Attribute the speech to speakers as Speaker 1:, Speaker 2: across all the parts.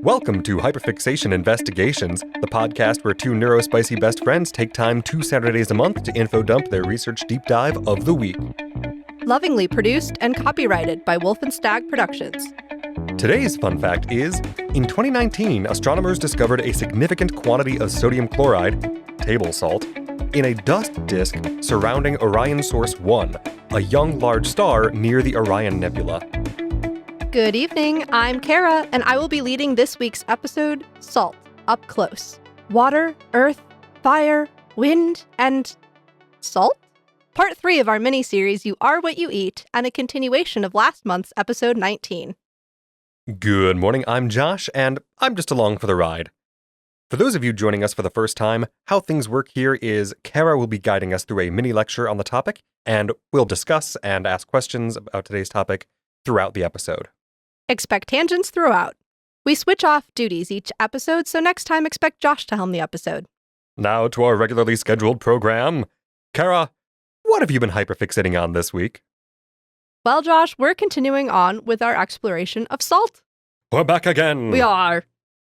Speaker 1: Welcome to Hyperfixation Investigations, the podcast where two neurospicy best friends take time 2 Saturdays a month to info dump their research deep dive of the week.
Speaker 2: Lovingly produced and copyrighted by Wolf and Stag Productions.
Speaker 1: Today's fun fact is, in 2019, astronomers discovered a significant quantity of sodium chloride, table salt, in a dust disk surrounding Orion Source 1, a young large star near the Orion Nebula.
Speaker 2: Good evening, I'm Kara, and I will be leading this week's episode, Salt, Up Close. Water, earth, fire, wind, and salt? Part 3 of our mini-series, You Are What You Eat, and a continuation of last month's episode 19.
Speaker 1: Good morning, I'm Josh, and I'm just along for the ride. For those of you joining us for the first time, how things work here is Kara will be guiding us through a mini-lecture on the topic, and we'll discuss and ask questions about today's topic throughout the episode.
Speaker 2: Expect tangents throughout. We switch off duties each episode, so next time expect Josh to helm the episode.
Speaker 1: Now to our regularly scheduled program. Kara, what have you been hyperfixating on this week?
Speaker 2: Well, Josh, we're continuing on with our exploration of salt.
Speaker 1: We're back again.
Speaker 2: We are.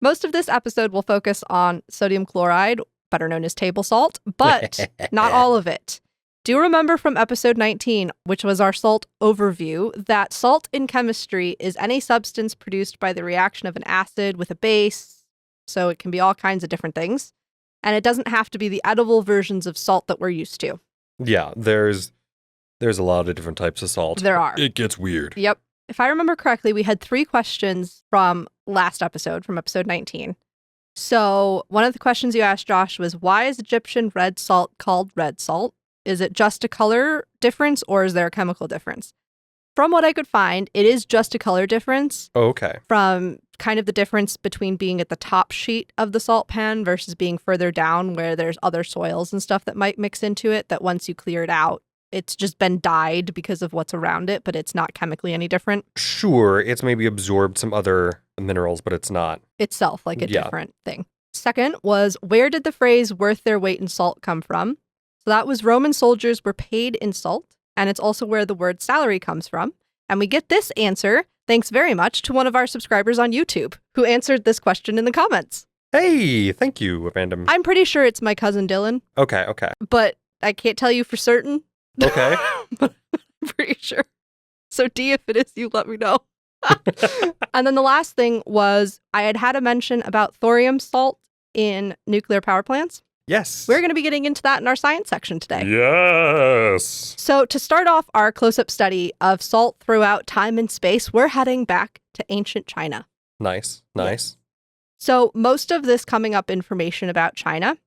Speaker 2: Most of this episode will focus on sodium chloride, better known as table salt, but not all of it. Do remember from episode 19, which was our salt overview, that salt in chemistry is any substance produced by the reaction of an acid with a base, so it can be all kinds of different things, and it doesn't have to be the edible versions of salt that we're used to.
Speaker 1: Yeah, there's a lot of different types of salt.
Speaker 2: There are.
Speaker 1: It gets weird.
Speaker 2: Yep. If I remember correctly, we had 3 questions from last episode, from episode 19. So one of the questions you asked, Josh, was why is Egyptian red salt called red salt? Is it just a color difference or is there a chemical difference? From what I could find, it is just a color difference.
Speaker 1: Okay.
Speaker 2: From kind of the difference between being at the top sheet of the salt pan versus being further down where there's other soils and stuff that might mix into it, that once you clear it out, it's just been dyed because of what's around it, but it's not chemically any different.
Speaker 1: Sure, it's maybe absorbed some other minerals, but it's not
Speaker 2: Itself, like a different thing. Second was, where did the phrase worth their weight in salt come from? So that was Roman soldiers were paid in salt, and it's also where the word salary comes from. And we get this answer thanks very much to one of our subscribers on YouTube, who answered this question in the comments.
Speaker 1: Hey, thank you, random.
Speaker 2: I'm pretty sure it's my cousin Dylan.
Speaker 1: Okay.
Speaker 2: But I can't tell you for certain.
Speaker 1: Okay.
Speaker 2: But I'm pretty sure. So D, if it is, you let me know. And then the last thing was I had a mention about thorium salt in nuclear power plants.
Speaker 1: Yes.
Speaker 2: We're going to be getting into that in our science section today.
Speaker 1: Yes.
Speaker 2: So to start off our close-up study of salt throughout time and space, we're heading back to ancient China.
Speaker 1: Nice.
Speaker 2: So most of this coming up information about China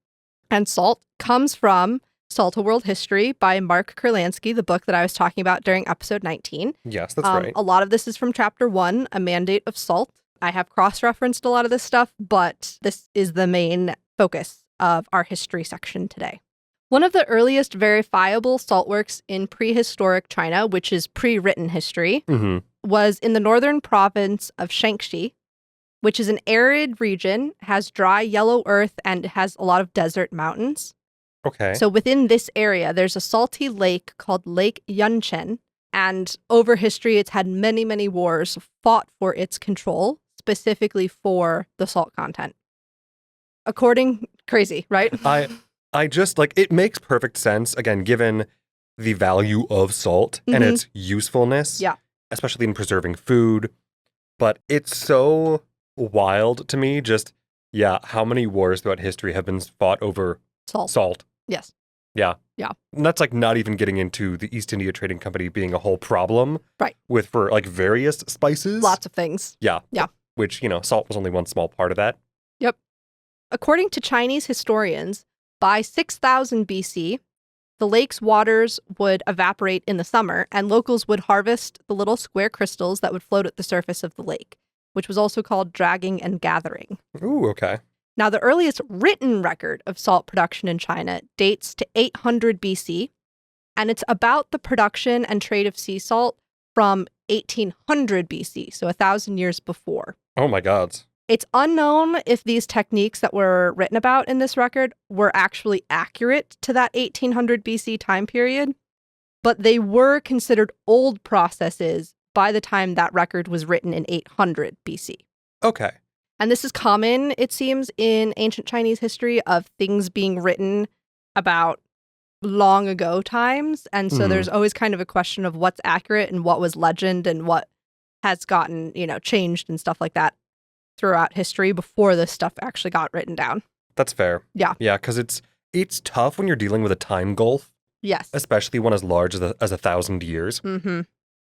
Speaker 2: and salt comes from Salt: A World History by Mark Kurlansky, the book that I was talking about during episode 19.
Speaker 1: Yes, that's right.
Speaker 2: A lot of this is from chapter 1, A Mandate of Salt. I have cross-referenced a lot of this stuff, but this is the main focus of our history section today. One of the earliest verifiable saltworks in prehistoric China, which is pre-written history, was in the northern province of Shaanxi, which is an arid region, has dry yellow earth, and has a lot of desert mountains.
Speaker 1: Okay.
Speaker 2: So within this area, there's a salty lake called Lake Yunchen, and over history, it's had many, many wars fought for its control, specifically for the salt content. Crazy, right?
Speaker 1: I just, it makes perfect sense, again, given the value of salt and its usefulness, especially in preserving food. But it's so wild to me, how many wars throughout history have been fought over salt.
Speaker 2: Yes.
Speaker 1: Yeah.
Speaker 2: Yeah.
Speaker 1: And that's not even getting into the East India Trading Company being a whole problem.
Speaker 2: Right.
Speaker 1: For various spices.
Speaker 2: Lots of things.
Speaker 1: Yeah.
Speaker 2: Yeah.
Speaker 1: Which, salt was only one small part of that.
Speaker 2: Yep. According to Chinese historians, by 6000 BC, the lake's waters would evaporate in the summer, and locals would harvest the little square crystals that would float at the surface of the lake, which was also called dragging and gathering.
Speaker 1: Ooh, okay.
Speaker 2: Now, the earliest written record of salt production in China dates to 800 BC, and it's about the production and trade of sea salt from 1800 BC, so 1,000 years before.
Speaker 1: Oh my gods.
Speaker 2: It's unknown if these techniques that were written about in this record were actually accurate to that 1800 BC time period, but they were considered old processes by the time that record was written in 800 BC.
Speaker 1: Okay.
Speaker 2: And this is common, it seems, in ancient Chinese history of things being written about long ago times. And so there's always kind of a question of what's accurate and what was legend and what has gotten, changed and stuff like that throughout history before this stuff actually got written down.
Speaker 1: That's fair.
Speaker 2: Yeah.
Speaker 1: Yeah, because it's tough when you're dealing with a time gulf.
Speaker 2: Yes.
Speaker 1: Especially one as large as 1,000 years.
Speaker 2: Mm-hmm.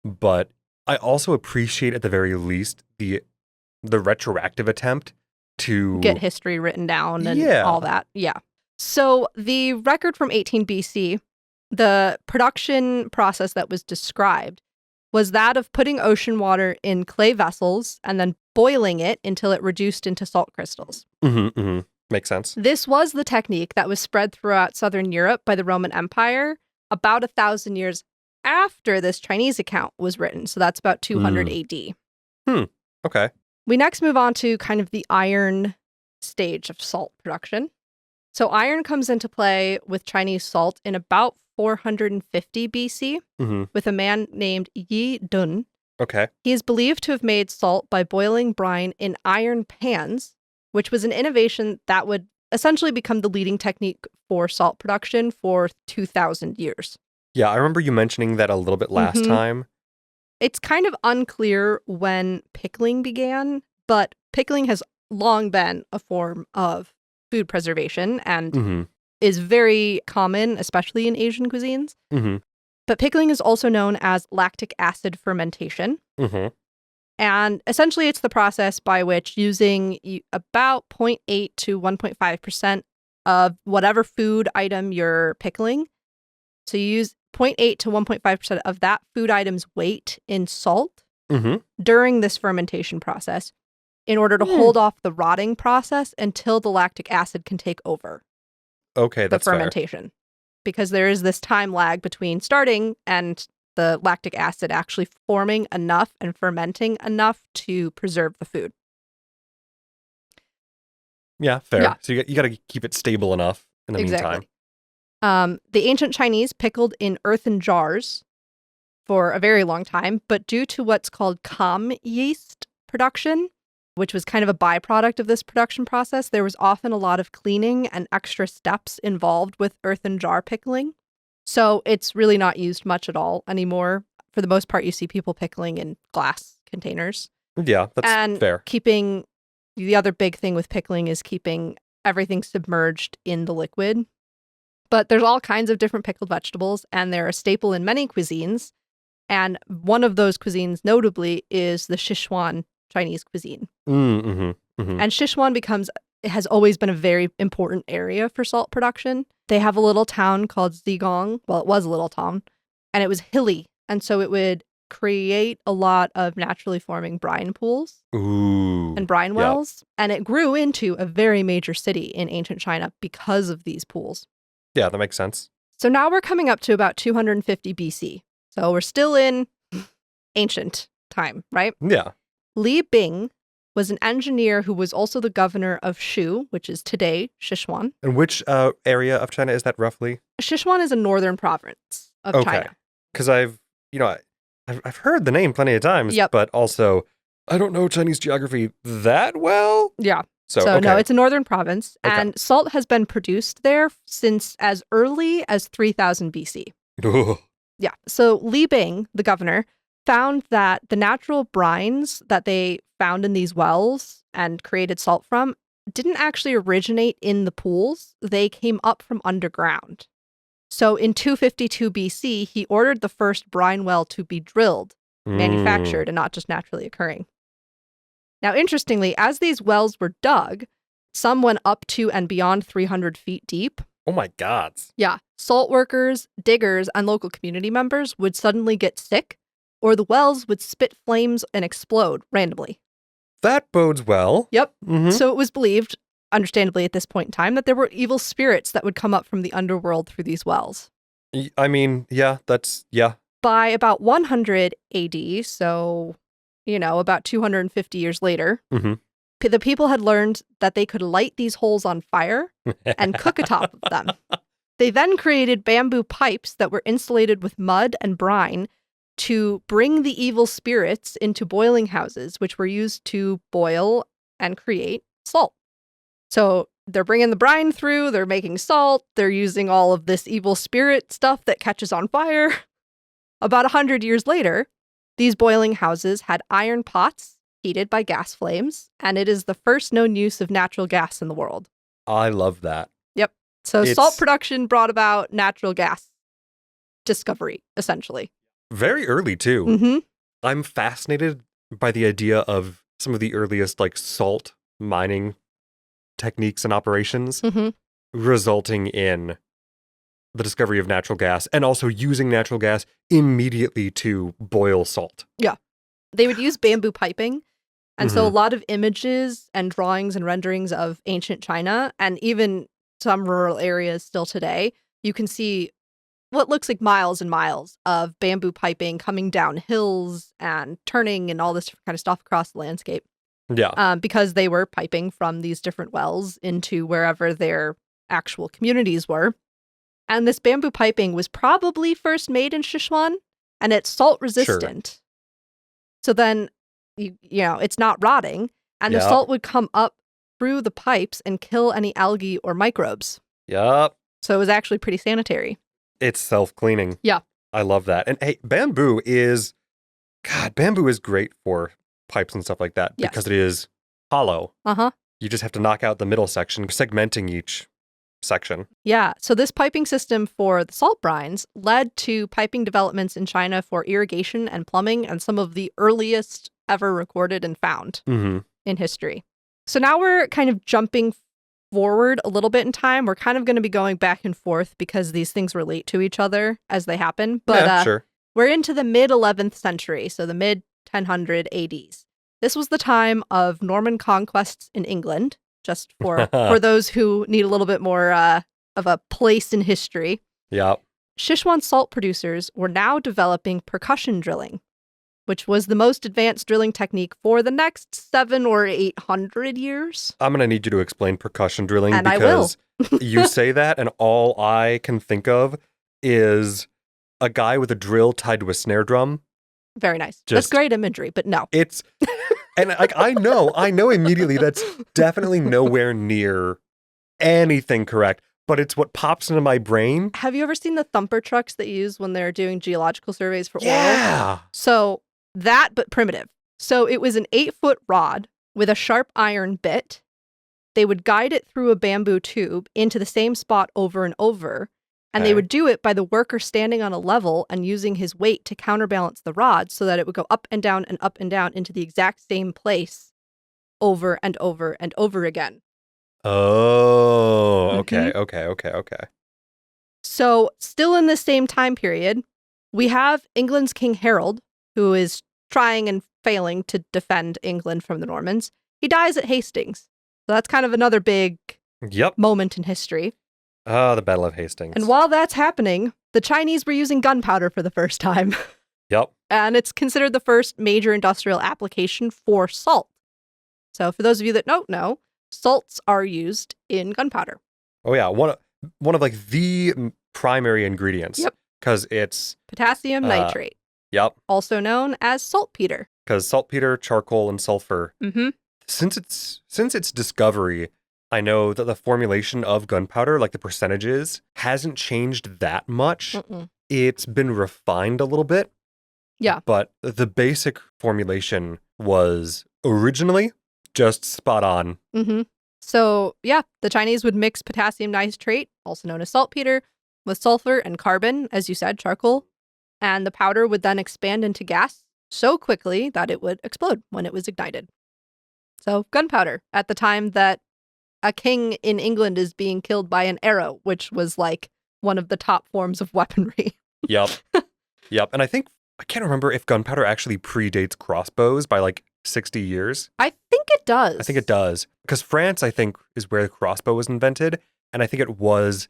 Speaker 1: But I also appreciate at the very least the retroactive attempt to
Speaker 2: get history written down and all that. Yeah. So the record from 18 BC, the production process that was described was that of putting ocean water in clay vessels and then boiling it until it reduced into salt crystals.
Speaker 1: Mm-hmm, mm-hmm. Makes sense.
Speaker 2: This was the technique that was spread throughout southern Europe by the Roman Empire about 1,000 years after this Chinese account was written. So that's about 200 AD.
Speaker 1: Okay.
Speaker 2: We next move on to kind of the iron stage of salt production. So iron comes into play with Chinese salt in about 450 BC with a man named Yi Dun.
Speaker 1: Okay.
Speaker 2: He is believed to have made salt by boiling brine in iron pans, which was an innovation that would essentially become the leading technique for salt production for 2,000 years.
Speaker 1: Yeah, I remember you mentioning that a little bit last time.
Speaker 2: It's kind of unclear when pickling began, but pickling has long been a form of food preservation and is very common, especially in Asian cuisines. But pickling is also known as lactic acid fermentation. And essentially, it's the process by which using about 0.8 to 1.5% of whatever food item you're pickling. So you use 0.8 to 1.5% of that food item's weight in salt during this fermentation process in order to hold off the rotting process until the lactic acid can take over
Speaker 1: the
Speaker 2: fermentation.
Speaker 1: Fair.
Speaker 2: Because there is this time lag between starting and the lactic acid actually forming enough and fermenting enough to preserve the food.
Speaker 1: Yeah, fair. Yeah. So you got to keep it stable enough in the meantime.
Speaker 2: The ancient Chinese pickled in earthen jars for a very long time, but due to what's called calm yeast production, which was kind of a byproduct of this production process, there was often a lot of cleaning and extra steps involved with earthen jar pickling. So it's really not used much at all anymore. For the most part, you see people pickling in glass containers.
Speaker 1: Yeah, that's fair.
Speaker 2: The other big thing with pickling is keeping everything submerged in the liquid. But there's all kinds of different pickled vegetables, and they're a staple in many cuisines. And one of those cuisines, notably, is the Sichuan Chinese cuisine. And Sichuan has always been a very important area for salt production. They have a little town called Zigong. Well, it was a little town, and it was hilly. And so it would create a lot of naturally forming brine pools and brine wells. And it grew into a very major city in ancient China because of these pools.
Speaker 1: Yeah, that makes sense.
Speaker 2: So now we're coming up to about 250 BC. So we're still in ancient time, right?
Speaker 1: Yeah.
Speaker 2: Li Bing was an engineer who was also the governor of Shu, which is today Sichuan.
Speaker 1: And which area of China is that roughly?
Speaker 2: Sichuan is a northern province of China.
Speaker 1: Because I've heard the name plenty of times, but also I don't know Chinese geography that well.
Speaker 2: Yeah. So no, it's a northern province, and salt has been produced there since as early as 3000 BC. Yeah. So Li Bing, the governor, found that the natural brines that they found in these wells and created salt from didn't actually originate in the pools. They came up from underground. So in 252 BC, he ordered the first brine well to be drilled, manufactured, and not just naturally occurring. Now, interestingly, as these wells were dug, some went up to and beyond 300 feet deep.
Speaker 1: Oh my God.
Speaker 2: Yeah. Salt workers, diggers, and local community members would suddenly get sick, or the wells would spit flames and explode randomly.
Speaker 1: That bodes well.
Speaker 2: Yep. So it was believed, understandably at this point in time, that there were evil spirits that would come up from the underworld through these wells.
Speaker 1: I mean, yeah.
Speaker 2: By about 100 AD, so, about 250 years later, the people had learned that they could light these holes on fire and cook atop of them. They then created bamboo pipes that were insulated with mud and brine to bring the evil spirits into boiling houses, which were used to boil and create salt. So they're bringing the brine through, they're making salt, they're using all of this evil spirit stuff that catches on fire. About 100 years later, these boiling houses had iron pots heated by gas flames, and it is the first known use of natural gas in the world.
Speaker 1: I love that.
Speaker 2: Yep. So salt production brought about natural gas discovery, essentially.
Speaker 1: Very early, too.
Speaker 2: Mm-hmm.
Speaker 1: I'm fascinated by the idea of some of the earliest salt mining techniques and operations resulting in the discovery of natural gas and also using natural gas immediately to boil salt.
Speaker 2: Yeah. They would use bamboo piping. And so a lot of images and drawings and renderings of ancient China and even some rural areas still today, you can see what looks like miles and miles of bamboo piping coming down hills and turning and all this kind of stuff across the landscape.
Speaker 1: Yeah.
Speaker 2: Because they were piping from these different wells into wherever their actual communities were. And this bamboo piping was probably first made in Sichuan, and it's salt resistant. Sure. So then, you know, it's not rotting, and the salt would come up through the pipes and kill any algae or microbes.
Speaker 1: Yep.
Speaker 2: So it was actually pretty sanitary.
Speaker 1: It's self-cleaning.
Speaker 2: Yeah.
Speaker 1: I love that. And hey, bamboo is great for pipes and stuff like that because it is hollow.
Speaker 2: Uh-huh.
Speaker 1: You just have to knock out the middle section, segmenting each section.
Speaker 2: Yeah. So this piping system for the salt brines led to piping developments in China for irrigation and plumbing and some of the earliest ever recorded and found in history. So now we're kind of jumping forward a little bit in time. We're kind of going to be going back and forth because these things relate to each other as they happen. But
Speaker 1: sure.
Speaker 2: We're into the mid-11th century, so the mid-1000 ADs. This was the time of Norman conquests in England, just for those who need a little bit more of a place in history.
Speaker 1: Yeah.
Speaker 2: Sichuan salt producers were now developing percussion drilling, which was the most advanced drilling technique for the next 700 or 800 years.
Speaker 1: I'm going to need you to explain percussion drilling
Speaker 2: and
Speaker 1: because you say that and all I can think of is a guy with a drill tied to a snare drum.
Speaker 2: Very nice. That's great imagery, but no.
Speaker 1: It's, and I know immediately that's definitely nowhere near anything correct, but it's what pops into my brain.
Speaker 2: Have you ever seen the thumper trucks that you use when they're doing geological surveys for oil?
Speaker 1: Yeah.
Speaker 2: So that, but primitive. So it was an 8-foot rod with a sharp iron bit. They would guide it through a bamboo tube into the same spot over and over. And they would do it by the worker standing on a level and using his weight to counterbalance the rod so that it would go up and down into the exact same place over and over and over again.
Speaker 1: Oh, okay, okay.
Speaker 2: So still in the same time period, we have England's King Harold, who is trying and failing to defend England from the Normans. He dies at Hastings. So that's kind of another big moment in history.
Speaker 1: Oh, the Battle of Hastings.
Speaker 2: And while that's happening, the Chinese were using gunpowder for the first time.
Speaker 1: Yep.
Speaker 2: And it's considered the first major industrial application for salt. So for those of you that don't know, salts are used in gunpowder.
Speaker 1: Oh, yeah. One of the primary ingredients.
Speaker 2: Yep.
Speaker 1: Because it's
Speaker 2: potassium nitrate.
Speaker 1: Yep.
Speaker 2: Also known as saltpeter.
Speaker 1: Because saltpeter, charcoal, and sulfur.
Speaker 2: Mm-hmm.
Speaker 1: Since its discovery, I know that the formulation of gunpowder, like the percentages, hasn't changed that much.
Speaker 2: Mm-mm.
Speaker 1: It's been refined a little bit.
Speaker 2: Yeah.
Speaker 1: But the basic formulation was originally just spot on.
Speaker 2: Mm-hmm. So, yeah, the Chinese would mix potassium nitrate, also known as saltpeter, with sulfur and carbon, as you said, charcoal. And the powder would then expand into gas so quickly that it would explode when it was ignited. So, gunpowder, at the time that a king in England is being killed by an arrow, which was like one of the top forms of weaponry.
Speaker 1: Yep. And I can't remember if gunpowder actually predates crossbows by 60 years.
Speaker 2: I think it does.
Speaker 1: I think it does. Because France, I think, is where the crossbow was invented. And I think it was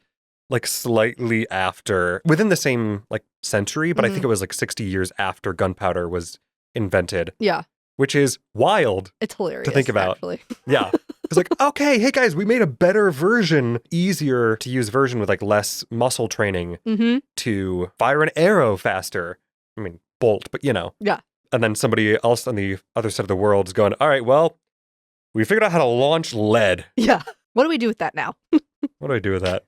Speaker 1: slightly after, within the same century, but I think it was 60 years after gunpowder was invented.
Speaker 2: Yeah.
Speaker 1: Which is wild.
Speaker 2: It's hilarious
Speaker 1: to think about.
Speaker 2: Actually.
Speaker 1: Yeah. It's okay, hey guys, we made a better version, easier to use version with less muscle training to fire an arrow faster. I mean, bolt, but
Speaker 2: Yeah.
Speaker 1: And then somebody else on the other side of the world is going, all right, well, We figured out how to launch lead.
Speaker 2: Yeah. What do we do with that now?
Speaker 1: What do I do with that?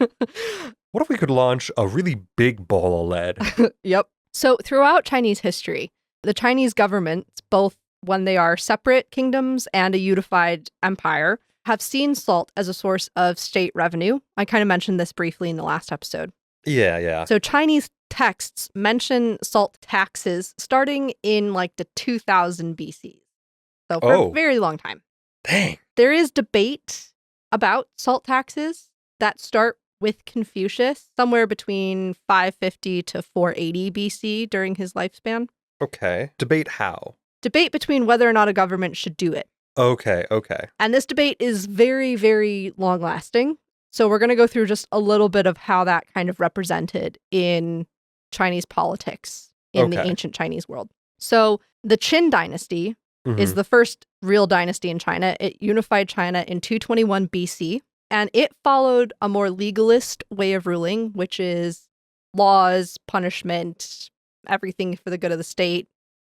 Speaker 1: What if we could launch a really big ball of lead?
Speaker 2: Yep. So throughout Chinese history, the Chinese governments, both when they are separate kingdoms and a unified empire, have seen salt as a source of state revenue. I kind of mentioned this briefly in the last episode.
Speaker 1: Yeah.
Speaker 2: So Chinese texts mention salt taxes starting in like the 2000 BC. So for a very long time.
Speaker 1: Dang.
Speaker 2: There is debate about salt taxes that start with Confucius somewhere between 550 to 480 BC during his lifespan.
Speaker 1: Okay. Debate how?
Speaker 2: Debate between whether or not a government should do it.
Speaker 1: Okay.
Speaker 2: And this debate is very, very long lasting. So we're going to go through just a little bit of how that kind of represented in Chinese politics in the ancient Chinese world. So the Qin dynasty is the first real dynasty in China. It unified China in 221 BC, and it followed a more legalist way of ruling, which is laws, punishment, everything for the good of the state.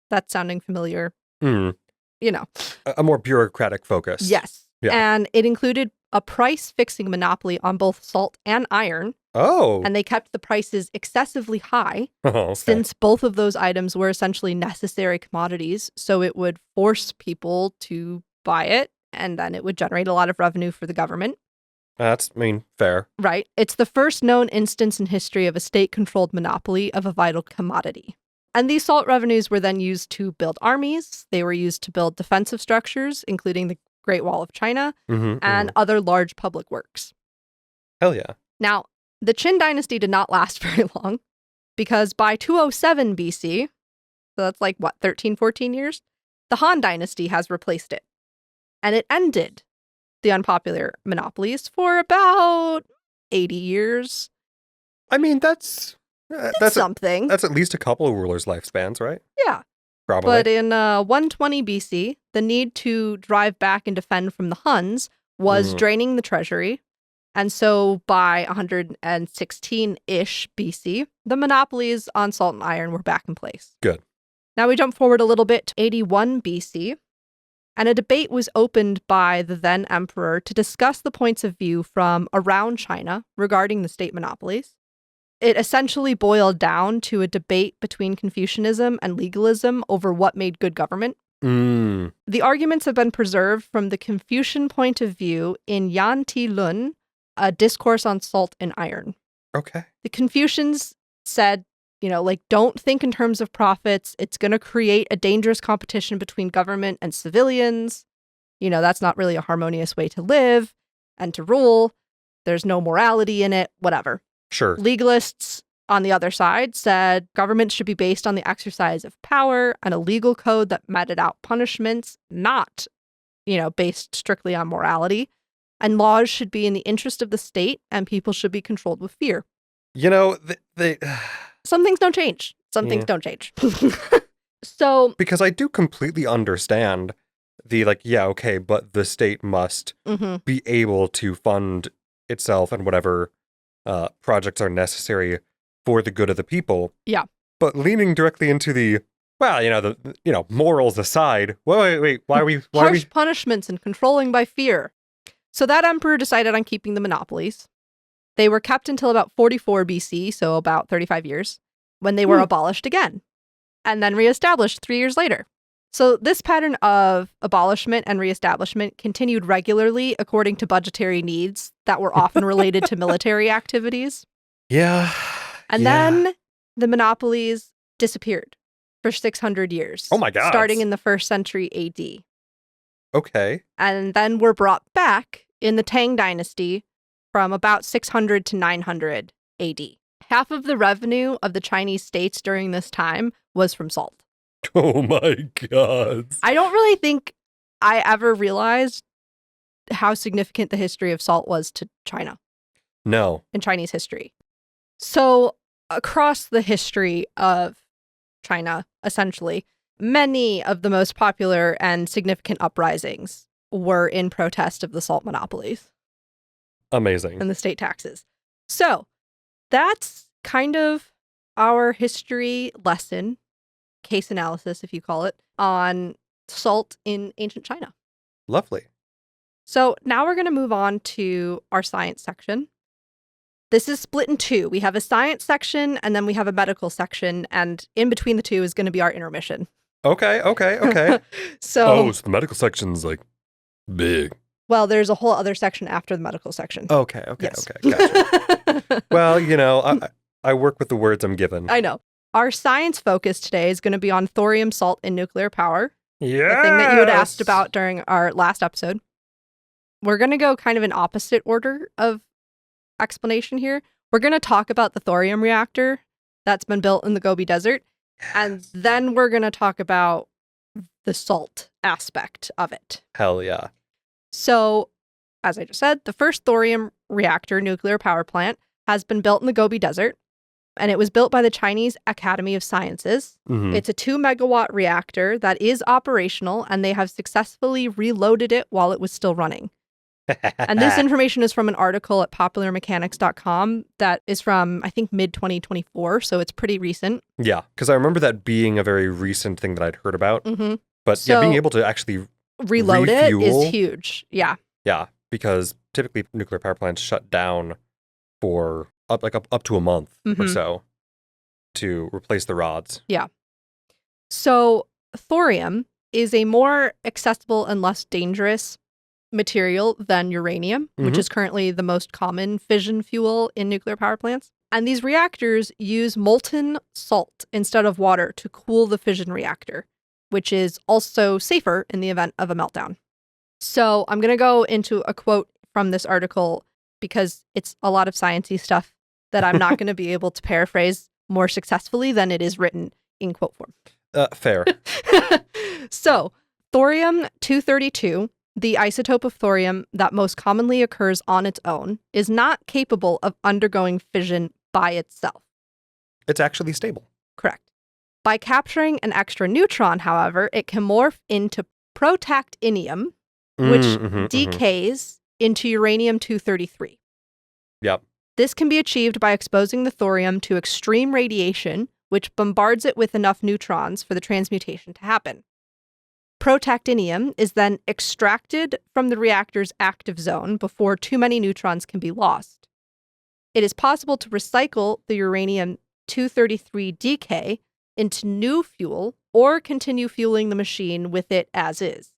Speaker 2: That's sounding familiar. You know.
Speaker 1: A more bureaucratic focus.
Speaker 2: Yes.
Speaker 1: Yeah.
Speaker 2: And it included a price-fixing monopoly on both salt and iron.
Speaker 1: Oh.
Speaker 2: And they kept the prices excessively high
Speaker 1: Okay.
Speaker 2: since both of those items were essentially necessary commodities. So it would force people to buy it, and then it would generate a lot of revenue for the government.
Speaker 1: That's, fair.
Speaker 2: Right. It's the first known instance in history of a state-controlled monopoly of a vital commodity. And these salt revenues were then used to build armies. They were used to build defensive structures, including the Great Wall of China and other large public works.
Speaker 1: Hell yeah.
Speaker 2: Now, the Qin dynasty did not last very long because by 207 BC, so that's like, 13, 14 years, the Han dynasty has replaced it. And it ended the unpopular monopolies for about 80 years.
Speaker 1: That's
Speaker 2: something.
Speaker 1: That's at least a couple of rulers' lifespans, right?
Speaker 2: Yeah.
Speaker 1: Probably.
Speaker 2: But in 120 BC, the need to drive back and defend from the Huns was draining the treasury. And so by 116-ish BC, the monopolies on salt and iron were back in place.
Speaker 1: Good.
Speaker 2: Now we jump forward a little bit to 81 BC, and a debate was opened by the then emperor to discuss the points of view from around China regarding the state monopolies. It essentially boiled down to a debate between Confucianism and legalism over what made good government. The arguments have been preserved from the Confucian point of view in Yan Ti Lun, a discourse on salt and iron.
Speaker 1: Okay.
Speaker 2: The Confucians said, don't think in terms of profits. It's going to create a dangerous competition between government and civilians. That's not really a harmonious way to live and to rule. There's no morality in it, whatever.
Speaker 1: Sure.
Speaker 2: Legalists on the other side said government should be based on the exercise of power and a legal code that meted out punishments, not, based strictly on morality. And laws should be in the interest of the state, and people should be controlled with fear. Some things don't change. Some things don't change. So,
Speaker 1: because I do completely understand but the state must be able to fund itself and whatever projects are necessary for the good of the people.
Speaker 2: Yeah.
Speaker 1: But leaning directly into the morals aside. Wait.
Speaker 2: Harsh punishments and controlling by fear. So that emperor decided on keeping the monopolies. They were kept until about 44 BC, so about 35 years, when they were abolished again, and then reestablished 3 years later. So this pattern of abolishment and reestablishment continued regularly according to budgetary needs that were often related to military activities.
Speaker 1: Yeah.
Speaker 2: And then the monopolies disappeared for 600 years.
Speaker 1: Oh my God.
Speaker 2: Starting in the 1st century AD.
Speaker 1: Okay.
Speaker 2: And then were brought back in the Tang dynasty from about 600 to 900 AD. Half of the revenue of the Chinese states during this time was from salt.
Speaker 1: Oh my God.
Speaker 2: I don't really think I ever realized how significant the history of salt was to China.
Speaker 1: No.
Speaker 2: In Chinese history. So across the history of China, essentially, many of the most popular and significant uprisings were in protest of the salt monopolies.
Speaker 1: Amazing.
Speaker 2: And the state taxes. So that's kind of our history lesson, case analysis, if you call it, on salt in ancient China.
Speaker 1: Lovely.
Speaker 2: So now we're going to move on to our science section. This is split in two. We have a science section and then we have a medical section. And in between the two is going to be our intermission.
Speaker 1: Okay.
Speaker 2: So
Speaker 1: the medical section's like big.
Speaker 2: Well, there's a whole other section after the medical section.
Speaker 1: Okay.
Speaker 2: Yes.
Speaker 1: Gotcha. Well, I work with the words I'm given.
Speaker 2: I know. Our science focus today is going to be on thorium salt in nuclear power.
Speaker 1: Yeah.
Speaker 2: The thing that you had asked about during our last episode. We're going to go kind of in opposite order of explanation here. We're going to talk about the thorium reactor that's been built in the Gobi Desert.
Speaker 1: Yes.
Speaker 2: And then we're going to talk about the salt aspect of it.
Speaker 1: Hell yeah.
Speaker 2: So, as I just said, the first thorium reactor nuclear power plant has been built in the Gobi Desert, and it was built by the Chinese Academy of Sciences.
Speaker 1: Mm-hmm.
Speaker 2: It's a 2-megawatt reactor that is operational, and they have successfully reloaded it while it was still running. And this information is from an article at popularmechanics.com that is from, I think, mid-2024, so it's pretty recent.
Speaker 1: Yeah, because I remember that being a very recent thing that I'd heard about.
Speaker 2: Mm-hmm.
Speaker 1: But yeah, being able to actually
Speaker 2: reload
Speaker 1: refuel,
Speaker 2: it is huge. Yeah.
Speaker 1: Yeah, because typically nuclear power plants shut down for up to a month or so to replace the rods.
Speaker 2: Yeah. So thorium is a more accessible and less dangerous material than uranium, which is currently the most common fission fuel in nuclear power plants. And these reactors use molten salt instead of water to cool the fission reactor, which is also safer in the event of a meltdown. So I'm going to go into a quote from this article because it's a lot of sciencey stuff that I'm not going to be able to paraphrase more successfully than it is written in quote form.
Speaker 1: Fair.
Speaker 2: So thorium-232, the isotope of thorium that most commonly occurs on its own, is not capable of undergoing fission by itself.
Speaker 1: It's actually stable.
Speaker 2: Correct. By capturing an extra neutron, however, it can morph into protactinium, which decays into uranium-233.
Speaker 1: Yep.
Speaker 2: This can be achieved by exposing the thorium to extreme radiation, which bombards it with enough neutrons for the transmutation to happen. Protactinium is then extracted from the reactor's active zone before too many neutrons can be lost. It is possible to recycle the uranium-233 decay into new fuel or continue fueling the machine with it as is,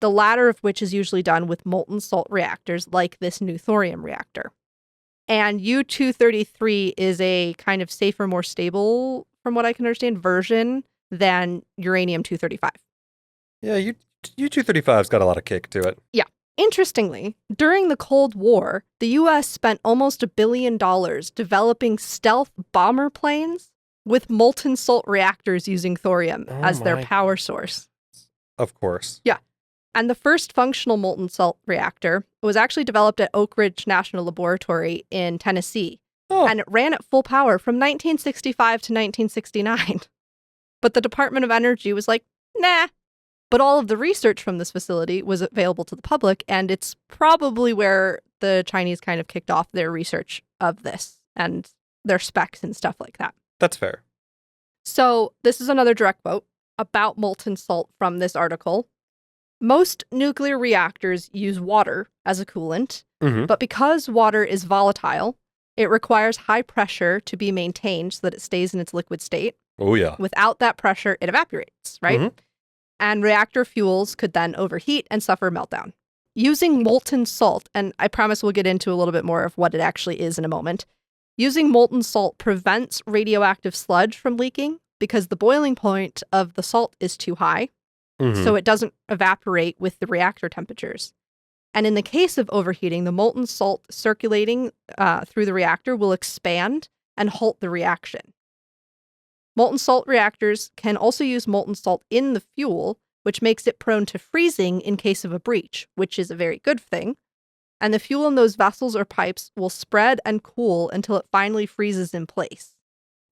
Speaker 2: the latter of which is usually done with molten salt reactors like this new thorium reactor. And U-233 is a kind of safer, more stable, from what I can understand, version than uranium-235.
Speaker 1: Yeah, U-235's got a lot of kick to it.
Speaker 2: Yeah. Interestingly, during the Cold War, the U.S. spent almost $1 billion developing stealth bomber planes with molten salt reactors using thorium as their power source.
Speaker 1: Of course.
Speaker 2: Yeah. And the first functional molten salt reactor was actually developed at Oak Ridge National Laboratory in Tennessee. Oh. And it ran at full power from 1965 to 1969. But the Department of Energy was like, nah. But all of the research from this facility was available to the public, and it's probably where the Chinese kind of kicked off their research of this and their specs and stuff like that.
Speaker 1: That's fair.
Speaker 2: So this is another direct quote about molten salt from this article. Most nuclear reactors use water as a coolant, but because water is volatile, it requires high pressure to be maintained so that it stays in its liquid state.
Speaker 1: Oh, yeah.
Speaker 2: Without that pressure, it evaporates, right? And reactor fuels could then overheat and suffer meltdown. Using molten salt, and I promise we'll get into a little bit more of what it actually is in a moment, using molten salt prevents radioactive sludge from leaking because the boiling point of the salt is too high. So it doesn't evaporate with the reactor temperatures. And in the case of overheating, the molten salt circulating through the reactor will expand and halt the reaction. Molten salt reactors can also use molten salt in the fuel, which makes it prone to freezing in case of a breach, which is a very good thing. And the fuel in those vessels or pipes will spread and cool until it finally freezes in place.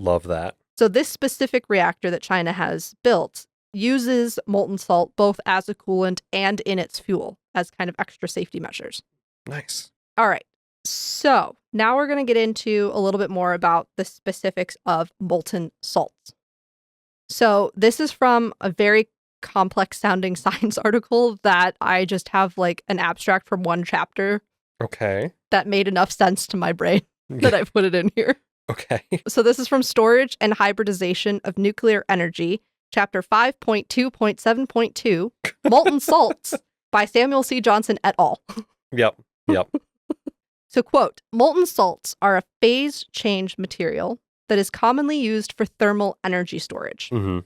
Speaker 1: Love that.
Speaker 2: So this specific reactor that China has built uses molten salt both as a coolant and in its fuel as kind of extra safety measures.
Speaker 1: Nice.
Speaker 2: All right. So now we're going to get into a little bit more about the specifics of molten salts. So this is from a very complex sounding science article that I just have like an abstract from one chapter.
Speaker 1: Okay.
Speaker 2: That made enough sense to my brain that I put it in here.
Speaker 1: Okay.
Speaker 2: So this is from Storage and Hybridization of Nuclear Energy, chapter 5.2.7.2, Molten Salts by Samuel C. Johnson et al.
Speaker 1: Yep.
Speaker 2: So, quote, molten salts are a phase change material that is commonly used for thermal energy storage.
Speaker 1: Mm-hmm.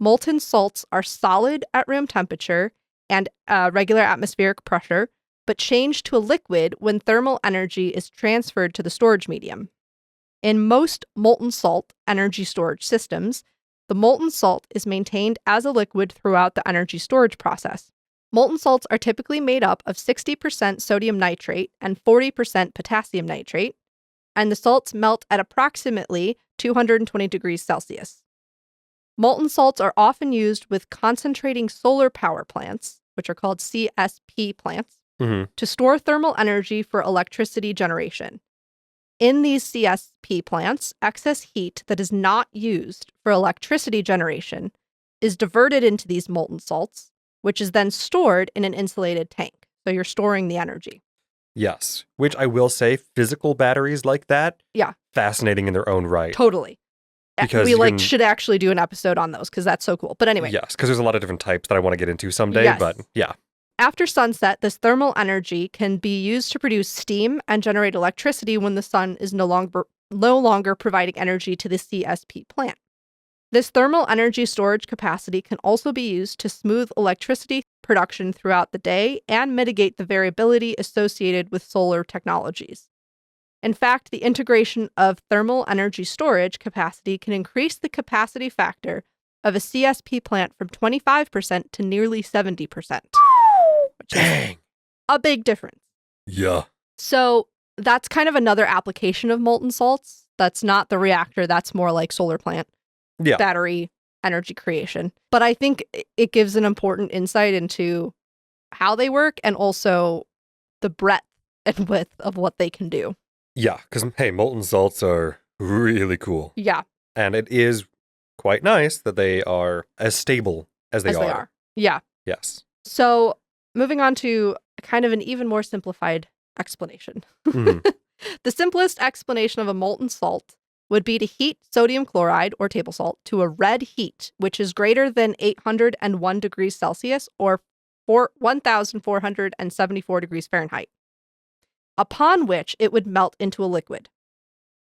Speaker 2: Molten salts are solid at room temperature and regular atmospheric pressure, but change to a liquid when thermal energy is transferred to the storage medium. In most molten salt energy storage systems, the molten salt is maintained as a liquid throughout the energy storage process. Molten salts are typically made up of 60% sodium nitrate and 40% potassium nitrate, and the salts melt at approximately 220 degrees Celsius. Molten salts are often used with concentrating solar power plants, which are called CSP plants, to store thermal energy for electricity generation. In these CSP plants, excess heat that is not used for electricity generation is diverted into these molten salts, which is then stored in an insulated tank. So you're storing the energy.
Speaker 1: Yes. Which I will say, physical batteries like that, fascinating in their own right.
Speaker 2: Totally.
Speaker 1: Because
Speaker 2: we should actually do an episode on those because that's so cool. But anyway.
Speaker 1: Yes, because there's a lot of different types that I want to get into someday,
Speaker 2: yes.
Speaker 1: But yeah.
Speaker 2: After sunset, this thermal energy can be used to produce steam and generate electricity when the sun is no longer providing energy to the CSP plant. This thermal energy storage capacity can also be used to smooth electricity production throughout the day and mitigate the variability associated with solar technologies. In fact, the integration of thermal energy storage capacity can increase the capacity factor of a CSP plant from 25% to nearly 70%. Which is a big difference.
Speaker 1: Yeah.
Speaker 2: So that's kind of another application of molten salts. That's not the reactor. That's more like solar plant.
Speaker 1: Yeah.
Speaker 2: Battery energy creation. But I think it gives an important insight into how they work and also the breadth and width of what they can do.
Speaker 1: Yeah, because, hey, molten salts are really cool.
Speaker 2: Yeah.
Speaker 1: And it is quite nice that they are as stable as they are.
Speaker 2: Yeah.
Speaker 1: Yes.
Speaker 2: So moving on to kind of an even more simplified explanation.
Speaker 1: Mm-hmm.
Speaker 2: The simplest explanation of a molten salt would be to heat sodium chloride, or table salt, to a red heat, which is greater than 801 degrees Celsius, or 1,474 degrees Fahrenheit, upon which it would melt into a liquid.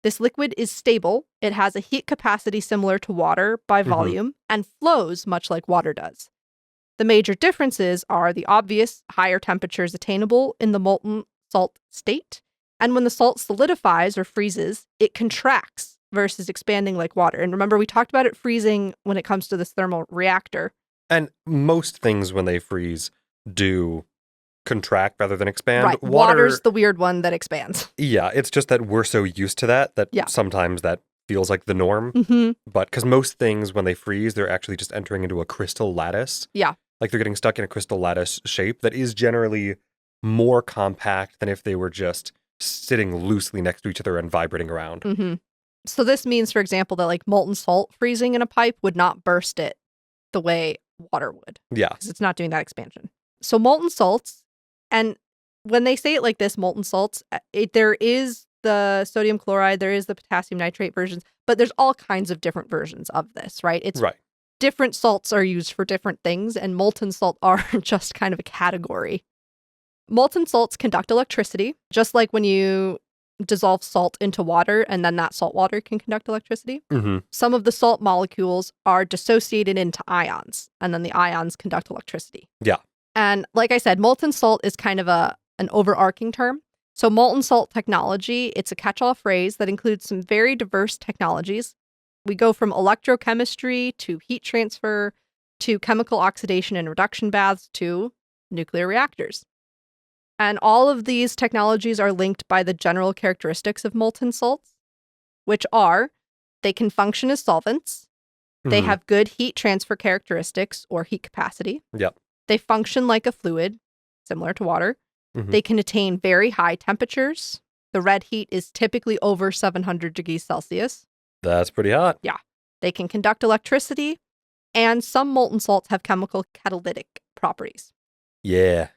Speaker 2: This liquid is stable, it has a heat capacity similar to water by volume, and flows much like water does. The major differences are the obvious higher temperatures attainable in the molten salt state, and when the salt solidifies or freezes, it contracts versus expanding like water. And remember, we talked about it freezing when it comes to this thermal reactor.
Speaker 1: And most things, when they freeze, do contract rather than expand.
Speaker 2: Right. Water's the weird one that expands.
Speaker 1: Yeah, it's just that we're so used to that sometimes that feels like the norm.
Speaker 2: Mm-hmm.
Speaker 1: But because most things, when they freeze, they're actually just entering into a crystal lattice.
Speaker 2: Yeah.
Speaker 1: Like they're getting stuck in a crystal lattice shape that is generally more compact than if they were just sitting loosely next to each other and vibrating around.
Speaker 2: Mm-hmm. So this means, for example, that like molten salt freezing in a pipe would not burst it the way water would.
Speaker 1: Yeah.
Speaker 2: Because it's not doing that expansion. So molten salts, and when they say it like this, molten salts, there is the sodium chloride, there is the potassium nitrate versions, but there's all kinds of different versions of this, right? It's
Speaker 1: right.
Speaker 2: Different salts are used for different things, and molten salt are just kind of a category. Molten salts conduct electricity, just like when you dissolve salt into water and then that salt water can conduct electricity.
Speaker 1: Mm-hmm.
Speaker 2: Some of the salt molecules are dissociated into ions, and then the ions conduct electricity.
Speaker 1: Yeah.
Speaker 2: And like I said, molten salt is kind of an overarching term. So molten salt technology, it's a catch-all phrase that includes some very diverse technologies. We go from electrochemistry to heat transfer to chemical oxidation and reduction baths to nuclear reactors. And all of these technologies are linked by the general characteristics of molten salts, which are they can function as solvents, they have good heat transfer characteristics or heat capacity, they function like a fluid, similar to water, they can attain very high temperatures. The red heat is typically over 700 degrees Celsius.
Speaker 1: That's pretty hot.
Speaker 2: Yeah. They can conduct electricity, And some molten salts have chemical catalytic properties.
Speaker 1: Yeah.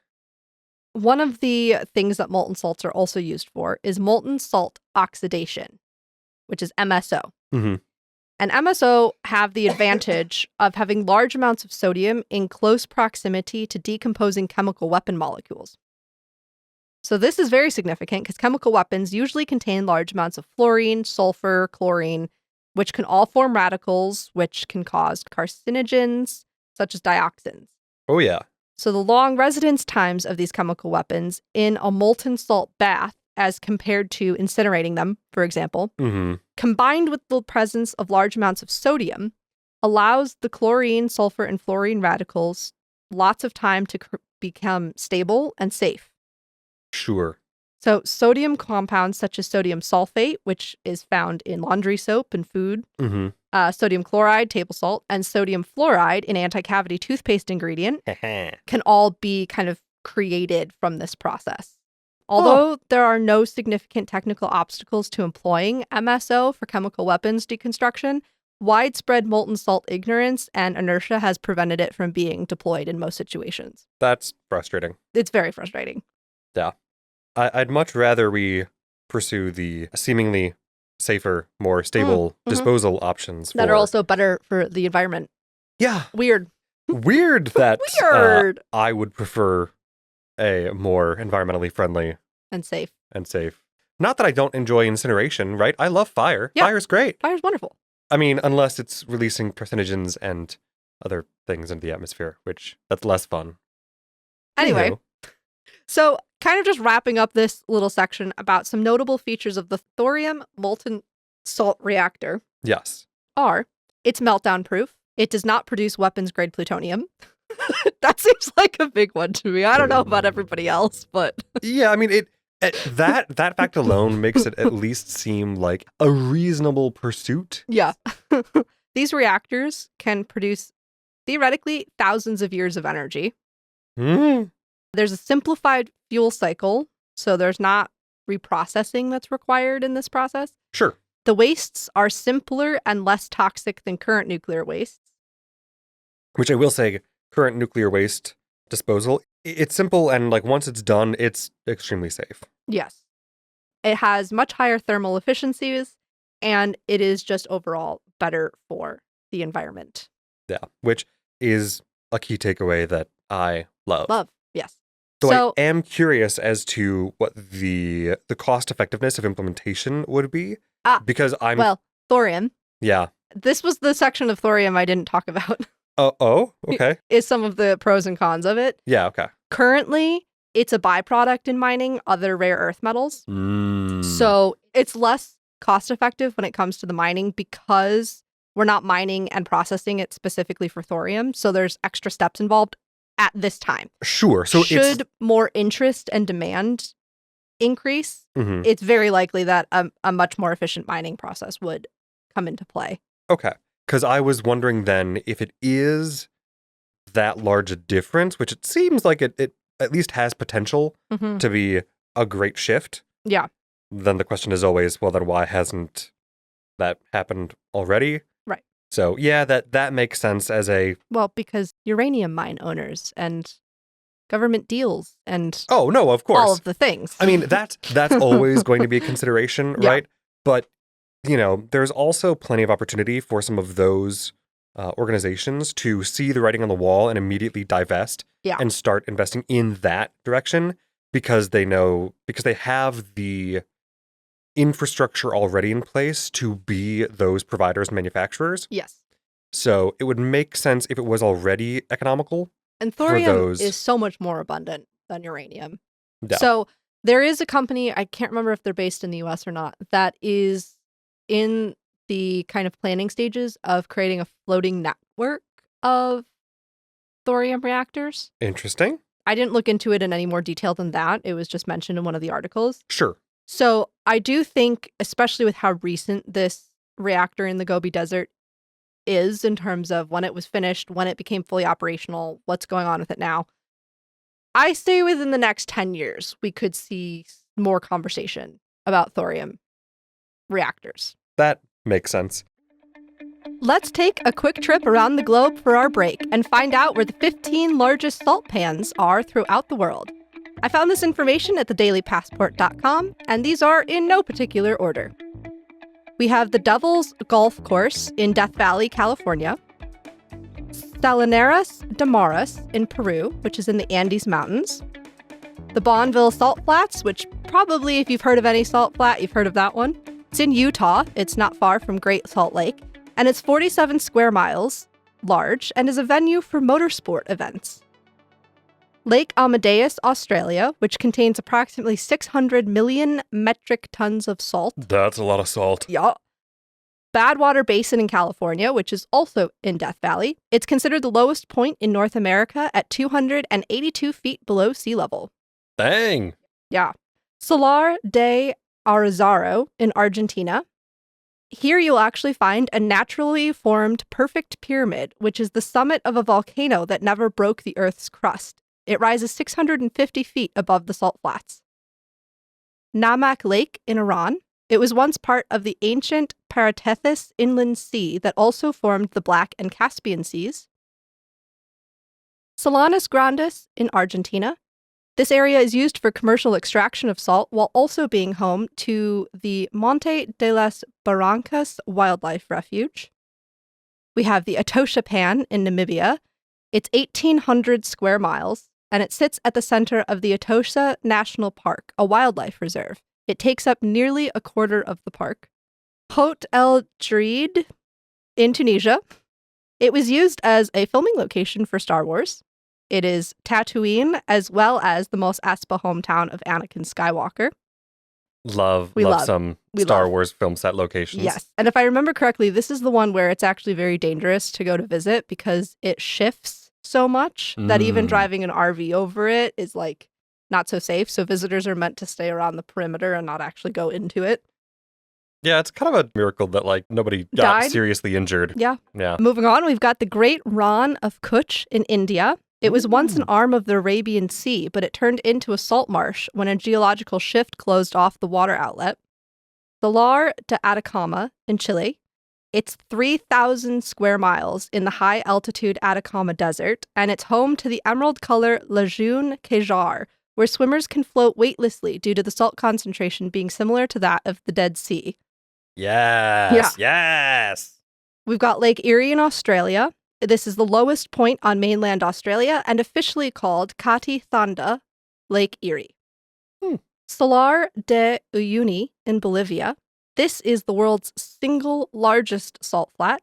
Speaker 2: One of the things that molten salts are also used for is molten salt oxidation, which is MSO.
Speaker 1: Mm-hmm.
Speaker 2: And MSO have the advantage of having large amounts of sodium in close proximity to decomposing chemical weapon molecules. So this is very significant because chemical weapons usually contain large amounts of fluorine, sulfur, chlorine, which can all form radicals, which can cause carcinogens, such as dioxins.
Speaker 1: Oh, yeah.
Speaker 2: So the long residence times of these chemical weapons in a molten salt bath, as compared to incinerating them, for example, combined with the presence of large amounts of sodium, allows the chlorine, sulfur, and fluorine radicals lots of time to become stable and safe.
Speaker 1: Sure.
Speaker 2: So sodium compounds such as sodium sulfate, which is found in laundry soap and food, sodium chloride, table salt, and sodium fluoride, an anti-cavity toothpaste ingredient, can all be kind of created from this process. Although there are no significant technical obstacles to employing MSO for chemical weapons deconstruction, widespread molten salt ignorance and inertia has prevented it from being deployed in most situations.
Speaker 1: That's frustrating.
Speaker 2: It's very frustrating.
Speaker 1: Yeah. I'd much rather we pursue the seemingly safer, more stable disposal options.
Speaker 2: That are also better for the environment.
Speaker 1: Yeah.
Speaker 2: Weird
Speaker 1: that
Speaker 2: Weird.
Speaker 1: I would prefer a more environmentally friendly
Speaker 2: and safe.
Speaker 1: Not that I don't enjoy incineration, right? I love fire. Yeah. Fire's great.
Speaker 2: Fire's wonderful.
Speaker 1: I mean, unless it's releasing carcinogens and other things into the atmosphere, which that's less fun.
Speaker 2: Anyway, so kind of just wrapping up this little section about some notable features of the thorium molten salt reactor.
Speaker 1: Yes.
Speaker 2: Are it's meltdown proof. It does not produce weapons grade plutonium. That seems like a big one to me. I don't know about everybody else, but
Speaker 1: yeah, I mean that fact alone makes it at least seem like a reasonable pursuit.
Speaker 2: Yeah. These reactors can produce theoretically thousands of years of energy. There's a simplified fuel cycle, so there's not reprocessing that's required in this process.
Speaker 1: Sure.
Speaker 2: The wastes are simpler and less toxic than current nuclear wastes.
Speaker 1: Which I will say, current nuclear waste disposal, it's simple and like once it's done, it's extremely safe.
Speaker 2: Yes. It has much higher thermal efficiencies and it is just overall better for the environment.
Speaker 1: Yeah, which is a key takeaway that I love.
Speaker 2: Yes.
Speaker 1: So I am curious as to what the cost effectiveness of implementation would be. Because
Speaker 2: thorium.
Speaker 1: Yeah.
Speaker 2: This was the section of thorium I didn't talk about.
Speaker 1: Okay.
Speaker 2: Is some of the pros and cons of it.
Speaker 1: Yeah, okay.
Speaker 2: Currently, it's a byproduct in mining other rare earth metals. So it's less cost effective when it comes to the mining because we're not mining and processing it specifically for thorium. So there's extra steps involved at this time.
Speaker 1: Sure. So
Speaker 2: should more interest and demand increase, it's very likely that a much more efficient mining process would come into play.
Speaker 1: Okay. Because I was wondering then if it is that large a difference, which it seems like it at least has potential to be a great shift.
Speaker 2: Yeah.
Speaker 1: Then the question is always, well, then why hasn't that happened already?
Speaker 2: Right.
Speaker 1: So yeah, that makes sense as a...
Speaker 2: Well, because uranium mine owners and government deals and...
Speaker 1: Oh, no, of course.
Speaker 2: All of the things.
Speaker 1: I mean, that's always going to be a consideration, right? But, there's also plenty of opportunity for some of those organizations to see the writing on the wall and immediately divest and start investing in that direction because they have the infrastructure already in place to be those providers and manufacturers.
Speaker 2: Yes.
Speaker 1: So it would make sense if it was already economical.
Speaker 2: And thorium is so much more abundant than uranium.
Speaker 1: Yeah.
Speaker 2: So there is a company, I can't remember if they're based in the US or not, that is in the kind of planning stages of creating a floating network of thorium reactors.
Speaker 1: Interesting.
Speaker 2: I didn't look into it in any more detail than that. It was just mentioned in one of the articles.
Speaker 1: Sure.
Speaker 2: So I do think, especially with how recent this reactor in the Gobi Desert is in terms of when it was finished, when it became fully operational, what's going on with it now, I say within the next 10 years, we could see more conversation about thorium reactors.
Speaker 1: That makes sense.
Speaker 2: Let's take a quick trip around the globe for our break and find out where the 15 largest salt pans are throughout the world. I found this information at thedailypassport.com, and these are in no particular order. We have the Devil's Golf Course in Death Valley, California. Salineras de Maras in Peru, which is in the Andes Mountains. The Bonneville Salt Flats, which probably if you've heard of any salt flat, you've heard of that one. It's in Utah. It's not far from Great Salt Lake. And it's 47 square miles large and is a venue for motorsport events. Lake Amadeus, Australia, which contains approximately 600 million metric tons of salt.
Speaker 1: That's a lot of salt.
Speaker 2: Yeah. Badwater Basin in California, which is also in Death Valley. It's considered the lowest point in North America at 282 feet below sea level.
Speaker 1: Dang.
Speaker 2: Yeah. Salar de Arizaro in Argentina. Here you'll actually find a naturally formed perfect pyramid, which is the summit of a volcano that never broke the Earth's crust. It rises 650 feet above the salt flats. Namak Lake in Iran. It was once part of the ancient Paratethys Inland Sea that also formed the Black and Caspian Seas. Salanas Grandes in Argentina. This area is used for commercial extraction of salt while also being home to the Monte de las Barrancas Wildlife Refuge. We have the Etosha Pan in Namibia. It's 1,800 square miles, and it sits at the center of the Etosha National Park, a wildlife reserve. It takes up nearly a quarter of the park. Haut El Djerid in Tunisia. It was used as a filming location for Star Wars. It is Tatooine, as well as the Mos Espa hometown of Anakin Skywalker.
Speaker 1: Love some Star Wars film set locations.
Speaker 2: Yes. And if I remember correctly, this is the one where it's actually very dangerous to go to visit because it shifts so much that even driving an RV over it is like not so safe. So visitors are meant to stay around the perimeter and not actually go into it.
Speaker 1: Yeah, it's kind of a miracle that like nobody got seriously injured.
Speaker 2: Yeah.
Speaker 1: Yeah.
Speaker 2: Moving on, we've got the Great Rann of Kutch in India. It was once an arm of the Arabian Sea, but it turned into a salt marsh when a geological shift closed off the water outlet. Salar de Atacama in Chile. It's 3,000 square miles in the high-altitude Atacama Desert, and it's home to the emerald-color Lagune Cajar, where swimmers can float weightlessly due to the salt concentration being similar to that of the Dead Sea.
Speaker 1: Yes, yes.
Speaker 2: We've got Lake Erie in Australia. This is the lowest point on mainland Australia and officially called Kati Thanda, Lake Erie. Salar de Uyuni in Bolivia. This is the world's single largest salt flat.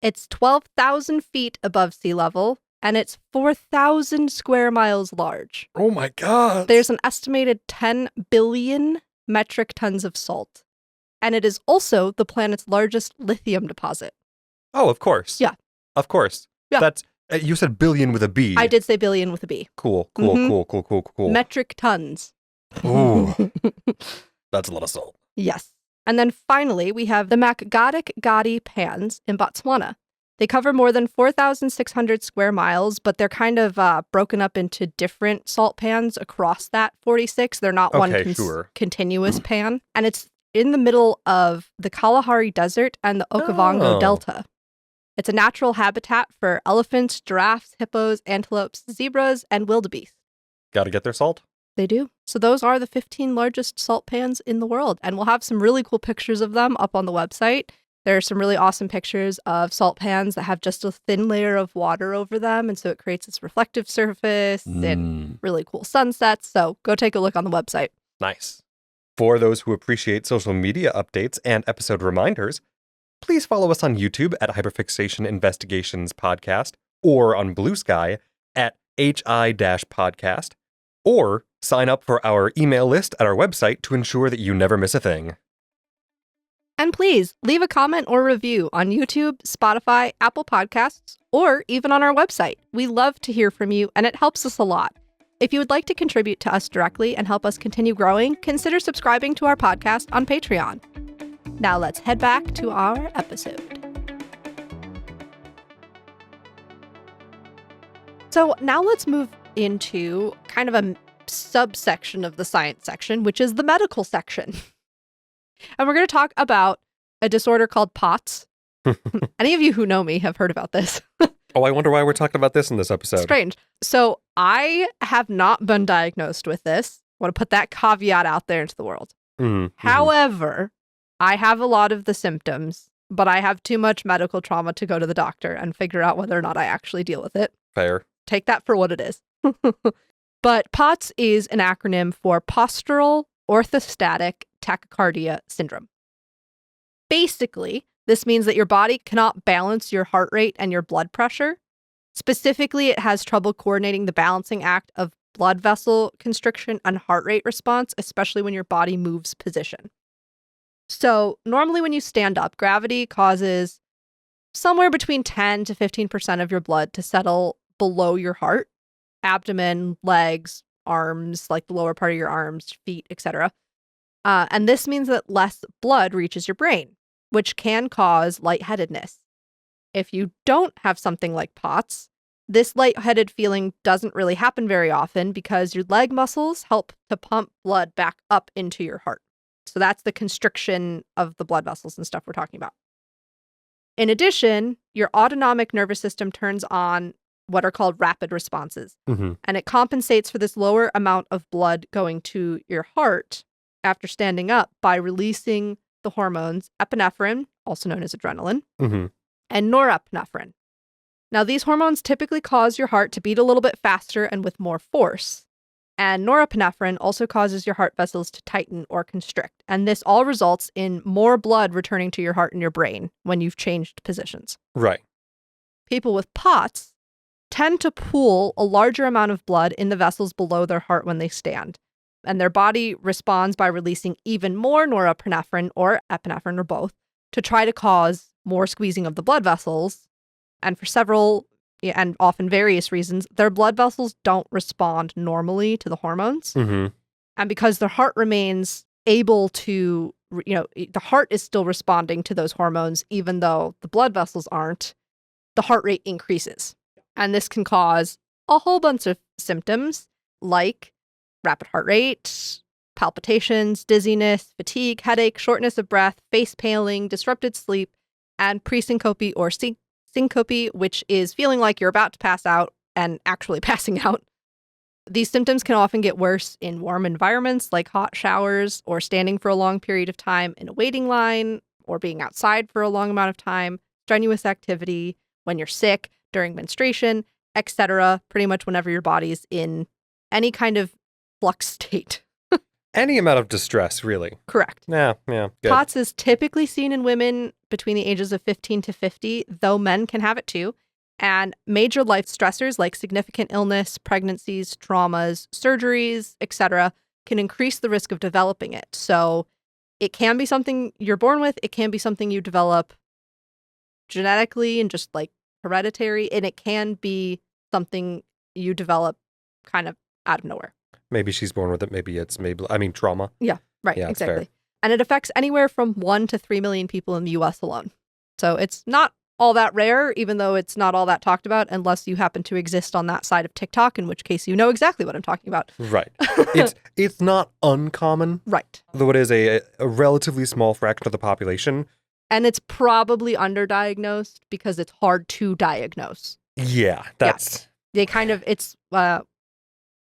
Speaker 2: It's 12,000 feet above sea level, and it's 4,000 square miles large.
Speaker 1: Oh my God.
Speaker 2: There's an estimated 10 billion metric tons of salt, and it is also the planet's largest lithium deposit.
Speaker 1: Oh, of course.
Speaker 2: Yeah.
Speaker 1: Of course.
Speaker 2: Yeah.
Speaker 1: That's you said billion with a B.
Speaker 2: I did say billion with a B.
Speaker 1: Cool.
Speaker 2: Metric tons.
Speaker 1: Ooh. That's a lot of salt.
Speaker 2: Yes. And then finally, we have the Makgadik Gadi pans in Botswana. They cover more than 4,600 square miles, but they're kind of broken up into different salt pans across that 46. They're not one continuous pan. And it's in the middle of the Kalahari Desert and the Okavango Delta. It's a natural habitat for elephants, giraffes, hippos, antelopes, zebras, and wildebeest.
Speaker 1: Got to get their salt?
Speaker 2: They do. So those are the 15 largest salt pans in the world. And we'll have some really cool pictures of them up on the website. There are some really awesome pictures of salt pans that have just a thin layer of water over them. And so it creates this reflective surface and really cool sunsets. So go take a look on the website.
Speaker 1: Nice. For those who appreciate social media updates and episode reminders, please follow us on YouTube at Hyperfixation Investigations Podcast or on Blue Sky at HI-podcast, or sign up for our email list at our website to ensure that you never miss a thing.
Speaker 2: And please leave a comment or review on YouTube, Spotify, Apple Podcasts, or even on our website. We love to hear from you, and it helps us a lot. If you would like to contribute to us directly and help us continue growing, consider subscribing to our podcast on Patreon. Now let's head back to our episode. So now let's move into kind of a subsection of the science section, which is the medical section. And we're going to talk about a disorder called POTS, Any of you who know me have heard about this.
Speaker 1: Oh, I wonder why we're talking about this in this episode.
Speaker 2: Strange. So I have not been diagnosed with this. I want to put that caveat out there into the world. However, I have a lot of the symptoms, but I have too much medical trauma to go to the doctor and figure out whether or not I actually deal with it.
Speaker 1: Fair.
Speaker 2: Take that for what it is. But POTS is an acronym for Postural Orthostatic Tachycardia Syndrome. Basically, this means that your body cannot balance your heart rate and your blood pressure. Specifically, it has trouble coordinating the balancing act of blood vessel constriction and heart rate response, especially when your body moves position. So normally when you stand up, gravity causes somewhere between 10 to 15% of your blood to settle below your heart, abdomen, legs, arms, like the lower part of your arms, feet, etc. And this means that less blood reaches your brain, which can cause lightheadedness. If you don't have something like POTS, this lightheaded feeling doesn't really happen very often because your leg muscles help to pump blood back up into your heart. So that's the constriction of the blood vessels and stuff we're talking about. In addition, your autonomic nervous system turns on what are called rapid responses. And it compensates for this lower amount of blood going to your heart after standing up by releasing the hormones epinephrine, also known as adrenaline, and norepinephrine. Now, these hormones typically cause your heart to beat a little bit faster and with more force. And norepinephrine also causes your heart vessels to tighten or constrict. And this all results in more blood returning to your heart and your brain when you've changed positions.
Speaker 1: Right.
Speaker 2: People with POTS tend to pool a larger amount of blood in the vessels below their heart when they stand. And their body responds by releasing even more norepinephrine or epinephrine or both to try to cause more squeezing of the blood vessels. And for several and often various reasons, their blood vessels don't respond normally to the hormones. And because their heart remains able to, the heart is still responding to those hormones, even though the blood vessels aren't, the heart rate increases. And this can cause a whole bunch of symptoms like rapid heart rate, palpitations, dizziness, fatigue, headache, shortness of breath, face paling, disrupted sleep, and presyncope or syncope, which is feeling like you're about to pass out and actually passing out. These symptoms can often get worse in warm environments like hot showers or standing for a long period of time in a waiting line or being outside for a long amount of time, strenuous activity, when you're sick, during menstruation, etc. Pretty much whenever your body's in any kind of flux state.
Speaker 1: Any amount of distress, really.
Speaker 2: Correct.
Speaker 1: Yeah, good.
Speaker 2: POTS is typically seen in women between the ages of 15 to 50, though men can have it too. And major life stressors like significant illness, pregnancies, traumas, surgeries, etc. can increase the risk of developing it. So it can be something you're born with. It can be something you develop genetically and just like hereditary. And it can be something you develop kind of out of nowhere.
Speaker 1: Maybe she's born with it. Maybe trauma.
Speaker 2: Yeah, right.
Speaker 1: Yeah,
Speaker 2: exactly. And it affects anywhere from 1 to 3 million people in the US alone. So it's not all that rare, even though it's not all that talked about, unless you happen to exist on that side of TikTok, in which case you know exactly what I'm talking about.
Speaker 1: Right. It's not uncommon.
Speaker 2: Right.
Speaker 1: Though it is a relatively small fraction of the population.
Speaker 2: And it's probably underdiagnosed because it's hard to diagnose.
Speaker 1: Yeah, that's...
Speaker 2: They kind of, it's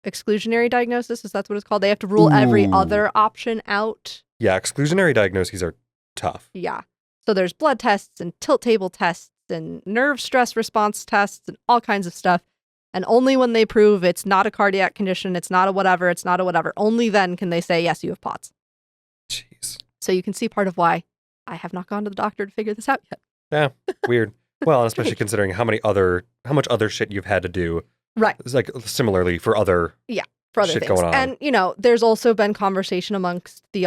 Speaker 2: exclusionary diagnosis, is that what it's called? They have to rule every other option out.
Speaker 1: Yeah, exclusionary diagnoses are tough.
Speaker 2: Yeah. So there's blood tests and tilt table tests and nerve stress response tests and all kinds of stuff. And only when they prove it's not a cardiac condition, it's not a whatever, only then can they say, yes, you have POTS.
Speaker 1: Jeez.
Speaker 2: So you can see part of why I have not gone to the doctor to figure this out yet.
Speaker 1: Yeah, weird. Well, especially considering how much other shit you've had to do.
Speaker 2: Right.
Speaker 1: It's like similarly for other
Speaker 2: shit
Speaker 1: things going on.
Speaker 2: And, there's also been conversation amongst the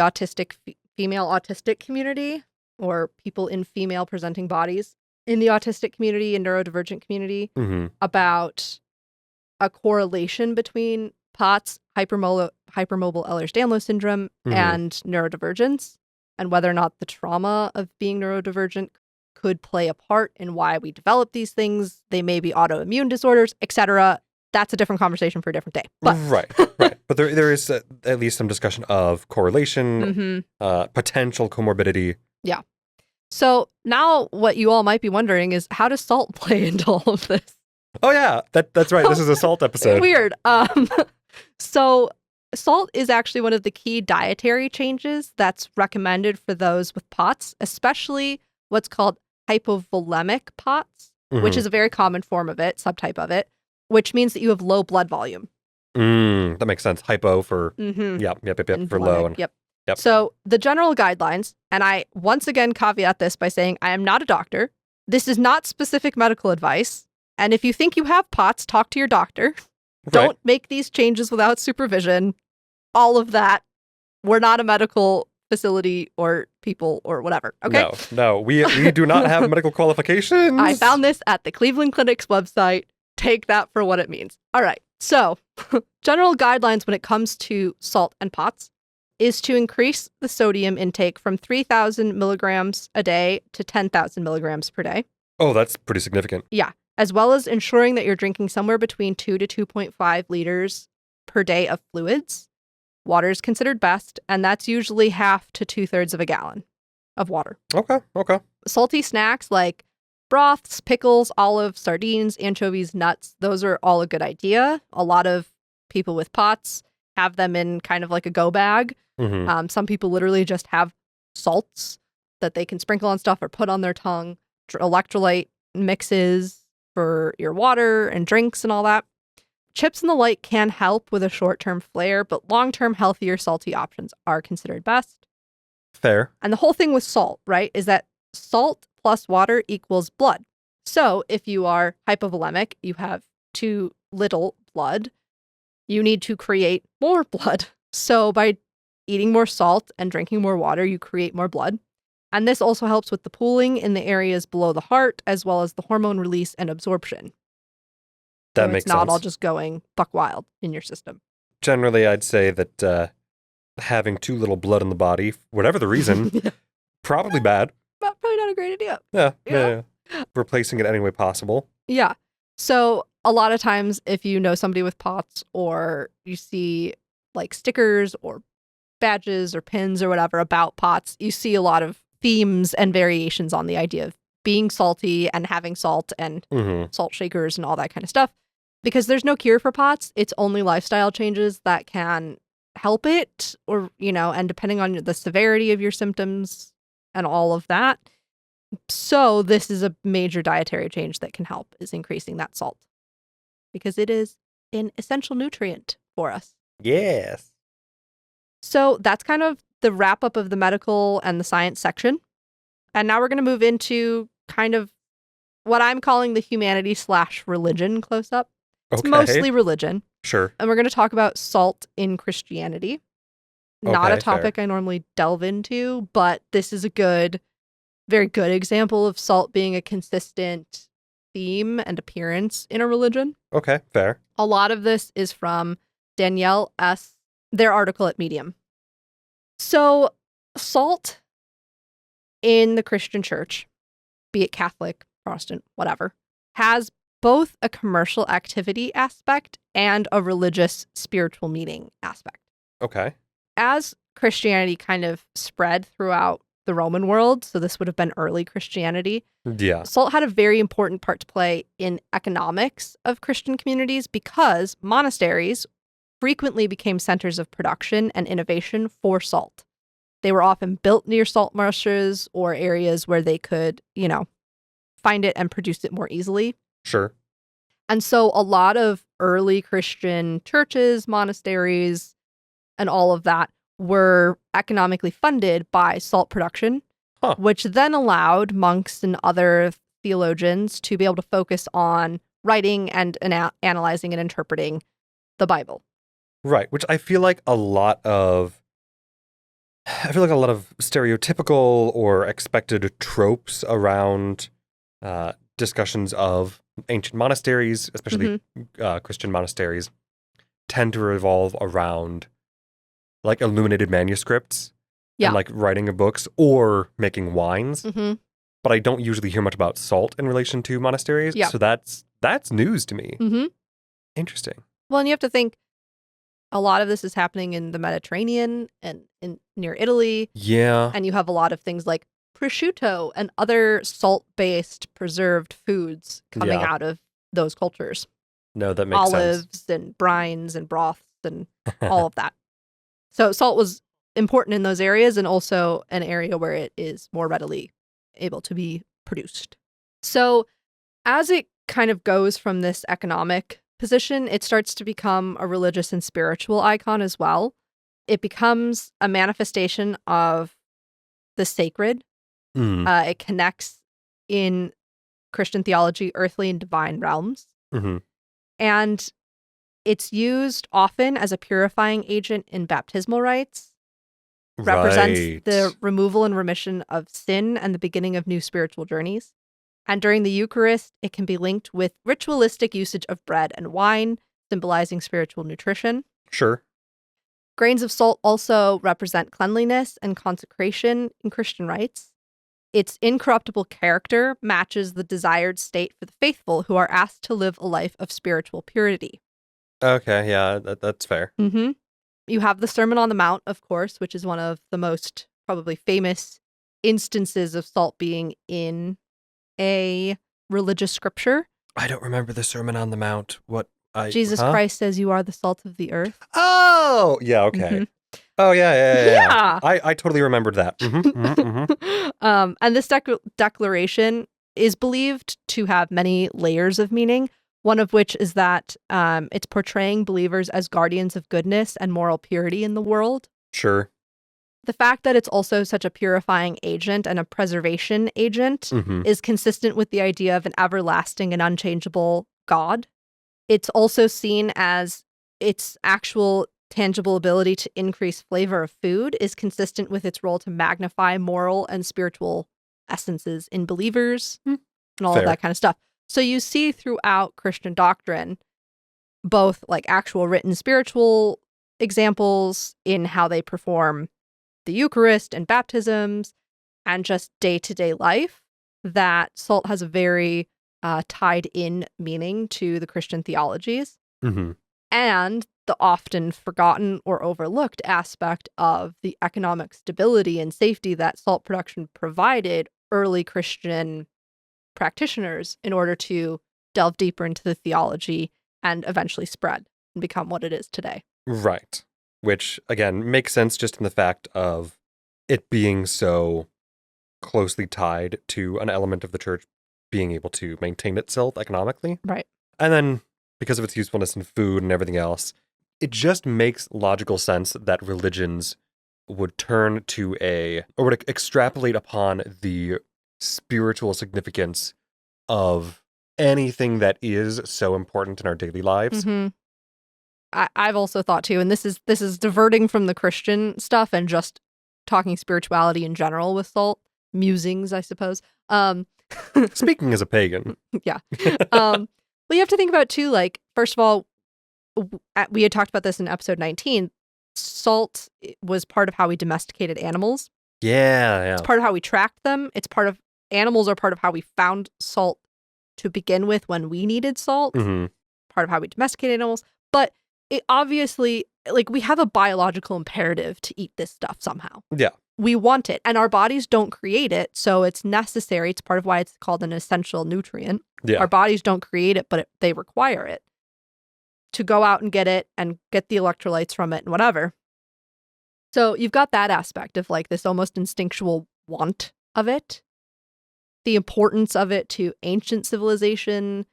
Speaker 2: female autistic community or people in female presenting bodies in the autistic community and neurodivergent community about a correlation between POTS, hypermobile Ehlers-Danlos syndrome, and neurodivergence, and whether or not the trauma of being neurodivergent could play a part in why we develop these things. They may be autoimmune disorders, etc. That's a different conversation for a different day. But.
Speaker 1: Right. But there is at least some discussion of correlation, potential comorbidity.
Speaker 2: Yeah. So now what you all might be wondering is, how does salt play into all of this?
Speaker 1: Oh, yeah. That's right. This is a salt episode.
Speaker 2: Weird. So salt is actually one of the key dietary changes that's recommended for those with POTS, especially what's called hypovolemic POTS, which is a very common form of it, subtype of it, which means that you have low blood volume.
Speaker 1: That makes sense. Hypo for, yep, for low. And,
Speaker 2: yep. So the general guidelines, and I once again caveat this by saying I am not a doctor. This is not specific medical advice. And if you think you have POTS, talk to your doctor. Right. Don't make these changes without supervision. All of that. We're not a medical facility or people or whatever. Okay?
Speaker 1: No. We do not have medical qualifications.
Speaker 2: I found this at the Cleveland Clinic's website. Take that for what it means. All right. So general guidelines when it comes to salt and POTS is to increase the sodium intake from 3,000 milligrams a day to 10,000 milligrams per day.
Speaker 1: Oh, that's pretty significant.
Speaker 2: Yeah. As well as ensuring that you're drinking somewhere between 2 to 2.5 liters per day of fluids. Water is considered best, and that's usually half to 2/3 of a gallon of water.
Speaker 1: Okay.
Speaker 2: Salty snacks like broths, pickles, olives, sardines, anchovies, nuts, those are all a good idea. A lot of people with POTS have them in kind of like a go bag. Some people literally just have salts that they can sprinkle on stuff or put on their tongue, electrolyte mixes for your water and drinks and all that. Chips and the like can help with a short-term flare, but long-term healthier salty options are considered best.
Speaker 1: Fair.
Speaker 2: And the whole thing with salt, right, is that salt plus water equals blood. So if you are hypovolemic, you have too little blood, you need to create more blood. So by eating more salt and drinking more water, you create more blood. And this also helps with the pooling in the areas below the heart, as well as the hormone release and absorption.
Speaker 1: That makes sense.
Speaker 2: It's not all just going buck wild in your system.
Speaker 1: Generally, I'd say that having too little blood in the body, whatever the reason, probably bad.
Speaker 2: Probably not a great idea.
Speaker 1: Yeah. Replacing it any way possible.
Speaker 2: Yeah. So a lot of times if you know somebody with POTS or you see like stickers or badges or pins or whatever about POTS, you see a lot of themes and variations on the idea of being salty and having salt and salt shakers and all that kind of stuff. Because there's no cure for POTS. It's only lifestyle changes that can help it, or, and depending on the severity of your symptoms and all of that. So this is a major dietary change that can help, is increasing that salt. Because it is an essential nutrient for us.
Speaker 1: Yes.
Speaker 2: So that's kind of the wrap up of the medical and the science section. And now we're going to move into kind of what I'm calling the humanity/religion close up. It's mostly religion.
Speaker 1: Sure.
Speaker 2: And we're going to talk about salt in Christianity. Not a topic I normally delve into, but this is a very good example of salt being a consistent theme and appearance in a religion.
Speaker 1: Okay, fair.
Speaker 2: A lot of this is from Danielle S., their article at Medium. So salt in the Christian church, be it Catholic, Protestant, whatever, has both a commercial activity aspect and a religious spiritual meaning aspect.
Speaker 1: Okay.
Speaker 2: As Christianity kind of spread throughout the Roman world, so this would have been early Christianity, salt had a very important part to play in economics of Christian communities because monasteries frequently became centers of production and innovation for salt. They were often built near salt marshes or areas where they could, find it and produce it more easily.
Speaker 1: Sure.
Speaker 2: And so a lot of early Christian churches, monasteries, and all of that were economically funded by salt production, which then allowed monks and other theologians to be able to focus on writing and analyzing and interpreting the Bible.
Speaker 1: Right, which I feel like a lot of stereotypical or expected tropes around discussions of ancient monasteries, especially Christian monasteries, tend to revolve around like illuminated manuscripts and like writing of books or making wines. But I don't usually hear much about salt in relation to monasteries. Yeah. So that's news to me. Interesting.
Speaker 2: Well, and you have to think a lot of this is happening in the Mediterranean and near Italy.
Speaker 1: Yeah.
Speaker 2: And you have a lot of things like prosciutto and other salt-based preserved foods coming out of those cultures.
Speaker 1: No, that makes
Speaker 2: Olives
Speaker 1: sense.
Speaker 2: and brines and broths and all of that. So salt was important in those areas and also an area where it is more readily able to be produced. So as it kind of goes from this economic position, it starts to become a religious and spiritual icon as well. It becomes a manifestation of the sacred. It connects in Christian theology, earthly and divine realms.
Speaker 1: Mm-hmm.
Speaker 2: And it's used often as a purifying agent in baptismal rites. Represents the removal and remission of sin and the beginning of new spiritual journeys. And during the Eucharist, it can be linked with ritualistic usage of bread and wine, symbolizing spiritual nutrition.
Speaker 1: Sure.
Speaker 2: Grains of salt also represent cleanliness and consecration in Christian rites. Its incorruptible character matches the desired state for the faithful who are asked to live a life of spiritual purity.
Speaker 1: Okay, yeah, that's fair.
Speaker 2: Mm-hmm. You have the Sermon on the Mount, of course, which is one of the most probably famous instances of salt being in a religious scripture.
Speaker 1: I don't remember the Sermon on the Mount.
Speaker 2: Jesus Christ says you are the salt of the earth.
Speaker 1: Oh, yeah, okay. Mm-hmm. Oh, yeah. I totally remembered that.
Speaker 2: And this declaration is believed to have many layers of meaning, one of which is that it's portraying believers as guardians of goodness and moral purity in the world.
Speaker 1: Sure.
Speaker 2: The fact that it's also such a purifying agent and a preservation agent is consistent with the idea of an everlasting and unchangeable God. It's also seen as its actual tangible ability to increase flavor of food is consistent with its role to magnify moral and spiritual essences in believers and all of that kind of stuff. So you see throughout Christian doctrine, both like actual written spiritual examples in how they perform the Eucharist and baptisms and just day-to-day life, that salt has a very tied in meaning to the Christian theologies. And the often forgotten or overlooked aspect of the economic stability and safety that salt production provided early Christian practitioners in order to delve deeper into the theology and eventually spread and become what it is today.
Speaker 1: Right. Which, again, makes sense just in the fact of it being so closely tied to an element of the church being able to maintain itself economically.
Speaker 2: Right.
Speaker 1: And then, because of its usefulness in food and everything else, it just makes logical sense that religions would turn to or would extrapolate upon the spiritual significance of anything that is so important in our daily lives.
Speaker 2: I've also thought too, and this is diverting from the Christian stuff and just talking spirituality in general with salt, musings, I suppose.
Speaker 1: Speaking as a pagan.
Speaker 2: Yeah. Well, you have to think about too, like, first of all, we had talked about this in episode 19. Salt was part of how we domesticated animals.
Speaker 1: Yeah.
Speaker 2: It's part of how we tracked them. Animals are part of how we found salt to begin with when we needed salt. Part of how we domesticated animals. But it obviously, like, we have a biological imperative to eat this stuff somehow.
Speaker 1: Yeah.
Speaker 2: We want it, and our bodies don't create it, so it's necessary. It's part of why it's called an essential nutrient.
Speaker 1: Yeah.
Speaker 2: Our bodies don't create it, but they require it to go out and get it and get the electrolytes from it and whatever. So you've got that aspect of like this almost instinctual want of it, the importance of it to ancient civilization,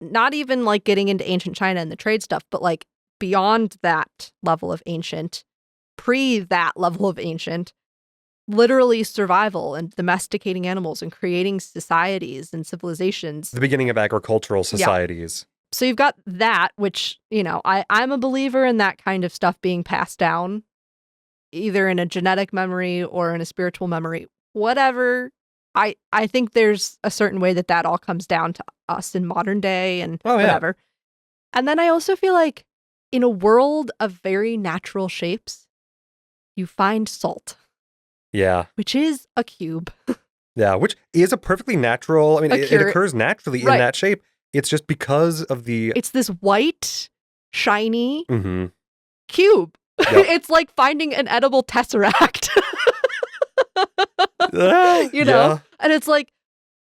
Speaker 2: not even like getting into ancient China and the trade stuff, but like beyond that level of ancient, pre that level of ancient, literally survival and domesticating animals and creating societies and civilizations.
Speaker 1: The beginning of agricultural societies.
Speaker 2: Yeah. So you've got that, which, you know, I'm a believer in that kind of stuff being passed down, either in a genetic memory or in a spiritual memory, whatever. I think there's a certain way that all comes down to us in modern day and whatever. And then I also feel like in a world of very natural shapes, you find salt.
Speaker 1: Yeah.
Speaker 2: Which is a cube.
Speaker 1: Yeah, which is a perfectly natural, I mean, it occurs naturally in that shape. It's just because of
Speaker 2: It's this white, shiny cube.
Speaker 1: Yep.
Speaker 2: It's like finding an edible tesseract. You know? And it's like,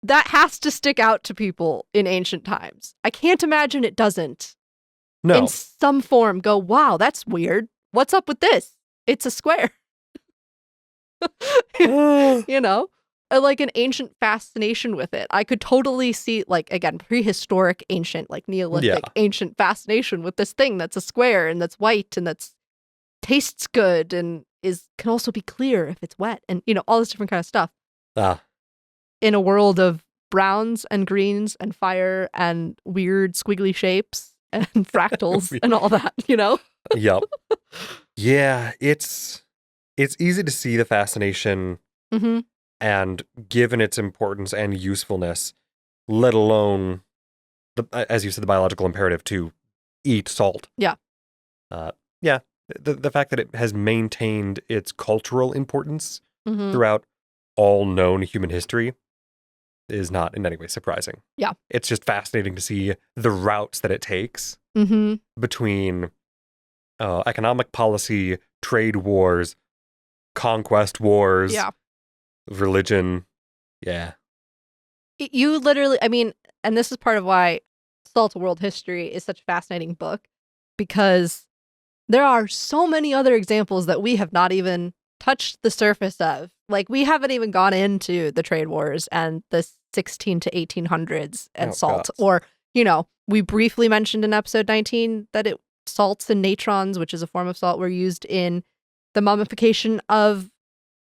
Speaker 2: that has to stick out to people in ancient times. I can't imagine it doesn't.
Speaker 1: No.
Speaker 2: In some form go, wow, that's weird. What's up with this? It's a square. You know? Like an ancient fascination with it. I could totally see, like, again, prehistoric ancient, like Neolithic ancient fascination with this thing that's a square and that's white and that's tastes good and can also be clear if it's wet and, you know, all this different kind of stuff. In a world of browns and greens and fire and weird squiggly shapes and fractals and all that, you know?
Speaker 1: Yep. Yeah, it's easy to see the fascination and given its importance and usefulness, let alone, as you said, the biological imperative to eat salt.
Speaker 2: Yeah.
Speaker 1: The fact that it has maintained its cultural importance throughout all known human history is not in any way surprising.
Speaker 2: Yeah.
Speaker 1: It's just fascinating to see the routes that it takes between economic policy, trade wars, conquest wars, religion. Yeah.
Speaker 2: You literally, I mean, and this is part of why Salt World History is such a fascinating book, because there are so many other examples that we have not even touched the surface of. Like, we haven't even gone into the trade wars and the 16 to 1800s and salt.
Speaker 1: God.
Speaker 2: Or, you know, we briefly mentioned in episode 19 that salts and natrons, which is a form of salt, were used in the mummification of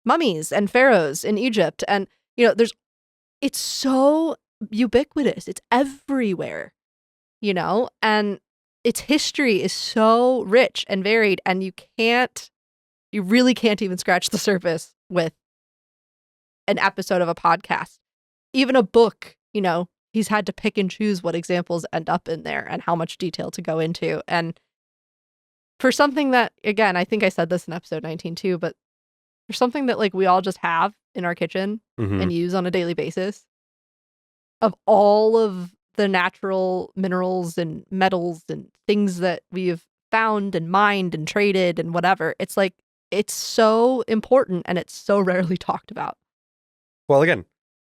Speaker 2: mummies and pharaohs in Egypt. And, you know, it's so ubiquitous. It's everywhere, you know, and its history is so rich and varied, and you really can't even scratch the surface with an episode of a podcast. Even a book, you know, he's had to pick and choose what examples end up in there and how much detail to go into. And for something that, again, I think I said this in episode 19 too, but for something that, like, we all just have in our kitchen and use on a daily basis, of all of the natural minerals and metals and things that we've found and mined and traded and whatever, it's like, it's so important and it's so rarely talked about.
Speaker 1: Well, again,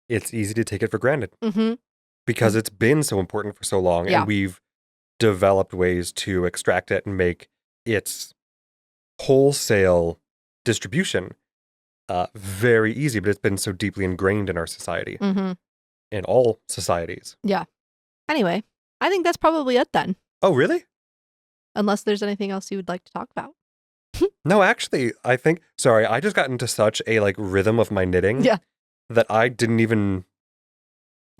Speaker 1: it's easy to take it for granted because it's been so important for so long, and we've developed ways to extract it and make its wholesale distribution very easy, but it's been so deeply ingrained in our society, in all societies.
Speaker 2: Yeah. Anyway, I think that's probably it then.
Speaker 1: Oh, really?
Speaker 2: Unless there's anything else you would like to talk about.
Speaker 1: No, actually, I just got into such a, like, rhythm of my knitting that I didn't even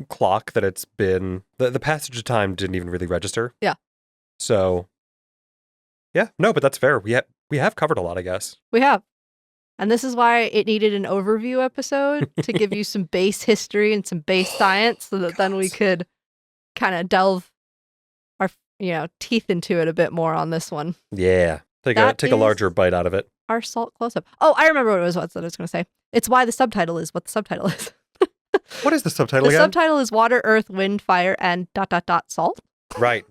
Speaker 1: clock that it's been, the passage of time didn't even really register.
Speaker 2: Yeah.
Speaker 1: So, yeah, no, but that's fair. We have covered a lot, I guess. We have.
Speaker 2: And this is why it needed an overview episode to give you some base history and some base science, so that then we could kind of delve our, teeth into it a bit more on this one.
Speaker 1: Yeah. Take a larger bite out of it.
Speaker 2: Our salt close-up. Oh, I remember what it was that I was going to say. It's why the subtitle is what the subtitle is.
Speaker 1: What is the subtitle again?
Speaker 2: The subtitle is Water, Earth, Wind, Fire, and ... salt.
Speaker 1: Right.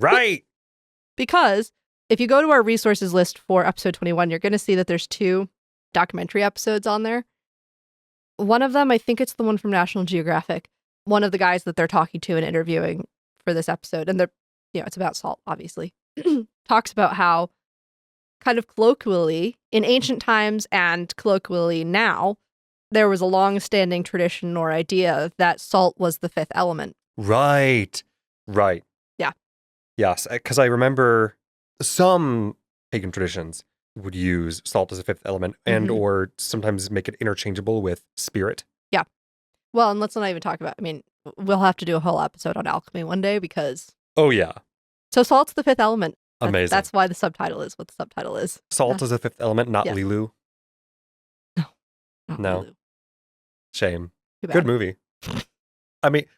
Speaker 2: Because if you go to our resources list for episode 21, you're going to see that there's 2 documentary episodes on there. One of them, I think it's the one from National Geographic, one of the guys that they're talking to and interviewing for this episode, and it's about salt, obviously, talks about how, kind of colloquially, in ancient times and colloquially now, there was a long-standing tradition or idea that salt was the 5th element.
Speaker 1: Right.
Speaker 2: Yeah.
Speaker 1: Yes, because I remember some pagan traditions would use salt as a 5th element and or sometimes make it interchangeable with spirit.
Speaker 2: Yeah. Well, and let's not even talk about, we'll have to do a whole episode on alchemy one day because...
Speaker 1: Oh, yeah.
Speaker 2: So salt's the 5th element.
Speaker 1: Amazing.
Speaker 2: That's why the subtitle is what the subtitle is.
Speaker 1: Salt is a 5th element, not Lilu.
Speaker 2: No. Lilu.
Speaker 1: Shame. Good movie.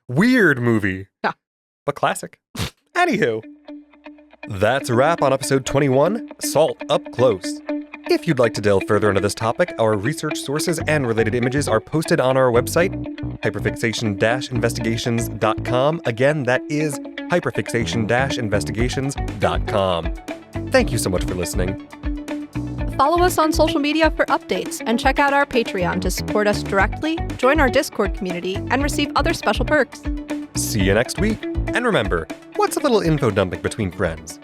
Speaker 1: Weird movie.
Speaker 2: Yeah.
Speaker 1: But classic. Anywho. That's a wrap on episode 21, Salt Up Close. If you'd like to delve further into this topic, our research sources and related images are posted on our website, hyperfixation-investigations.com. Again, that is hyperfixation-investigations.com. Thank you so much for listening.
Speaker 2: Follow us on social media for updates and check out our Patreon to support us directly, join our Discord community, and receive other special perks.
Speaker 1: See you next week. And remember, what's a little info dumping between friends?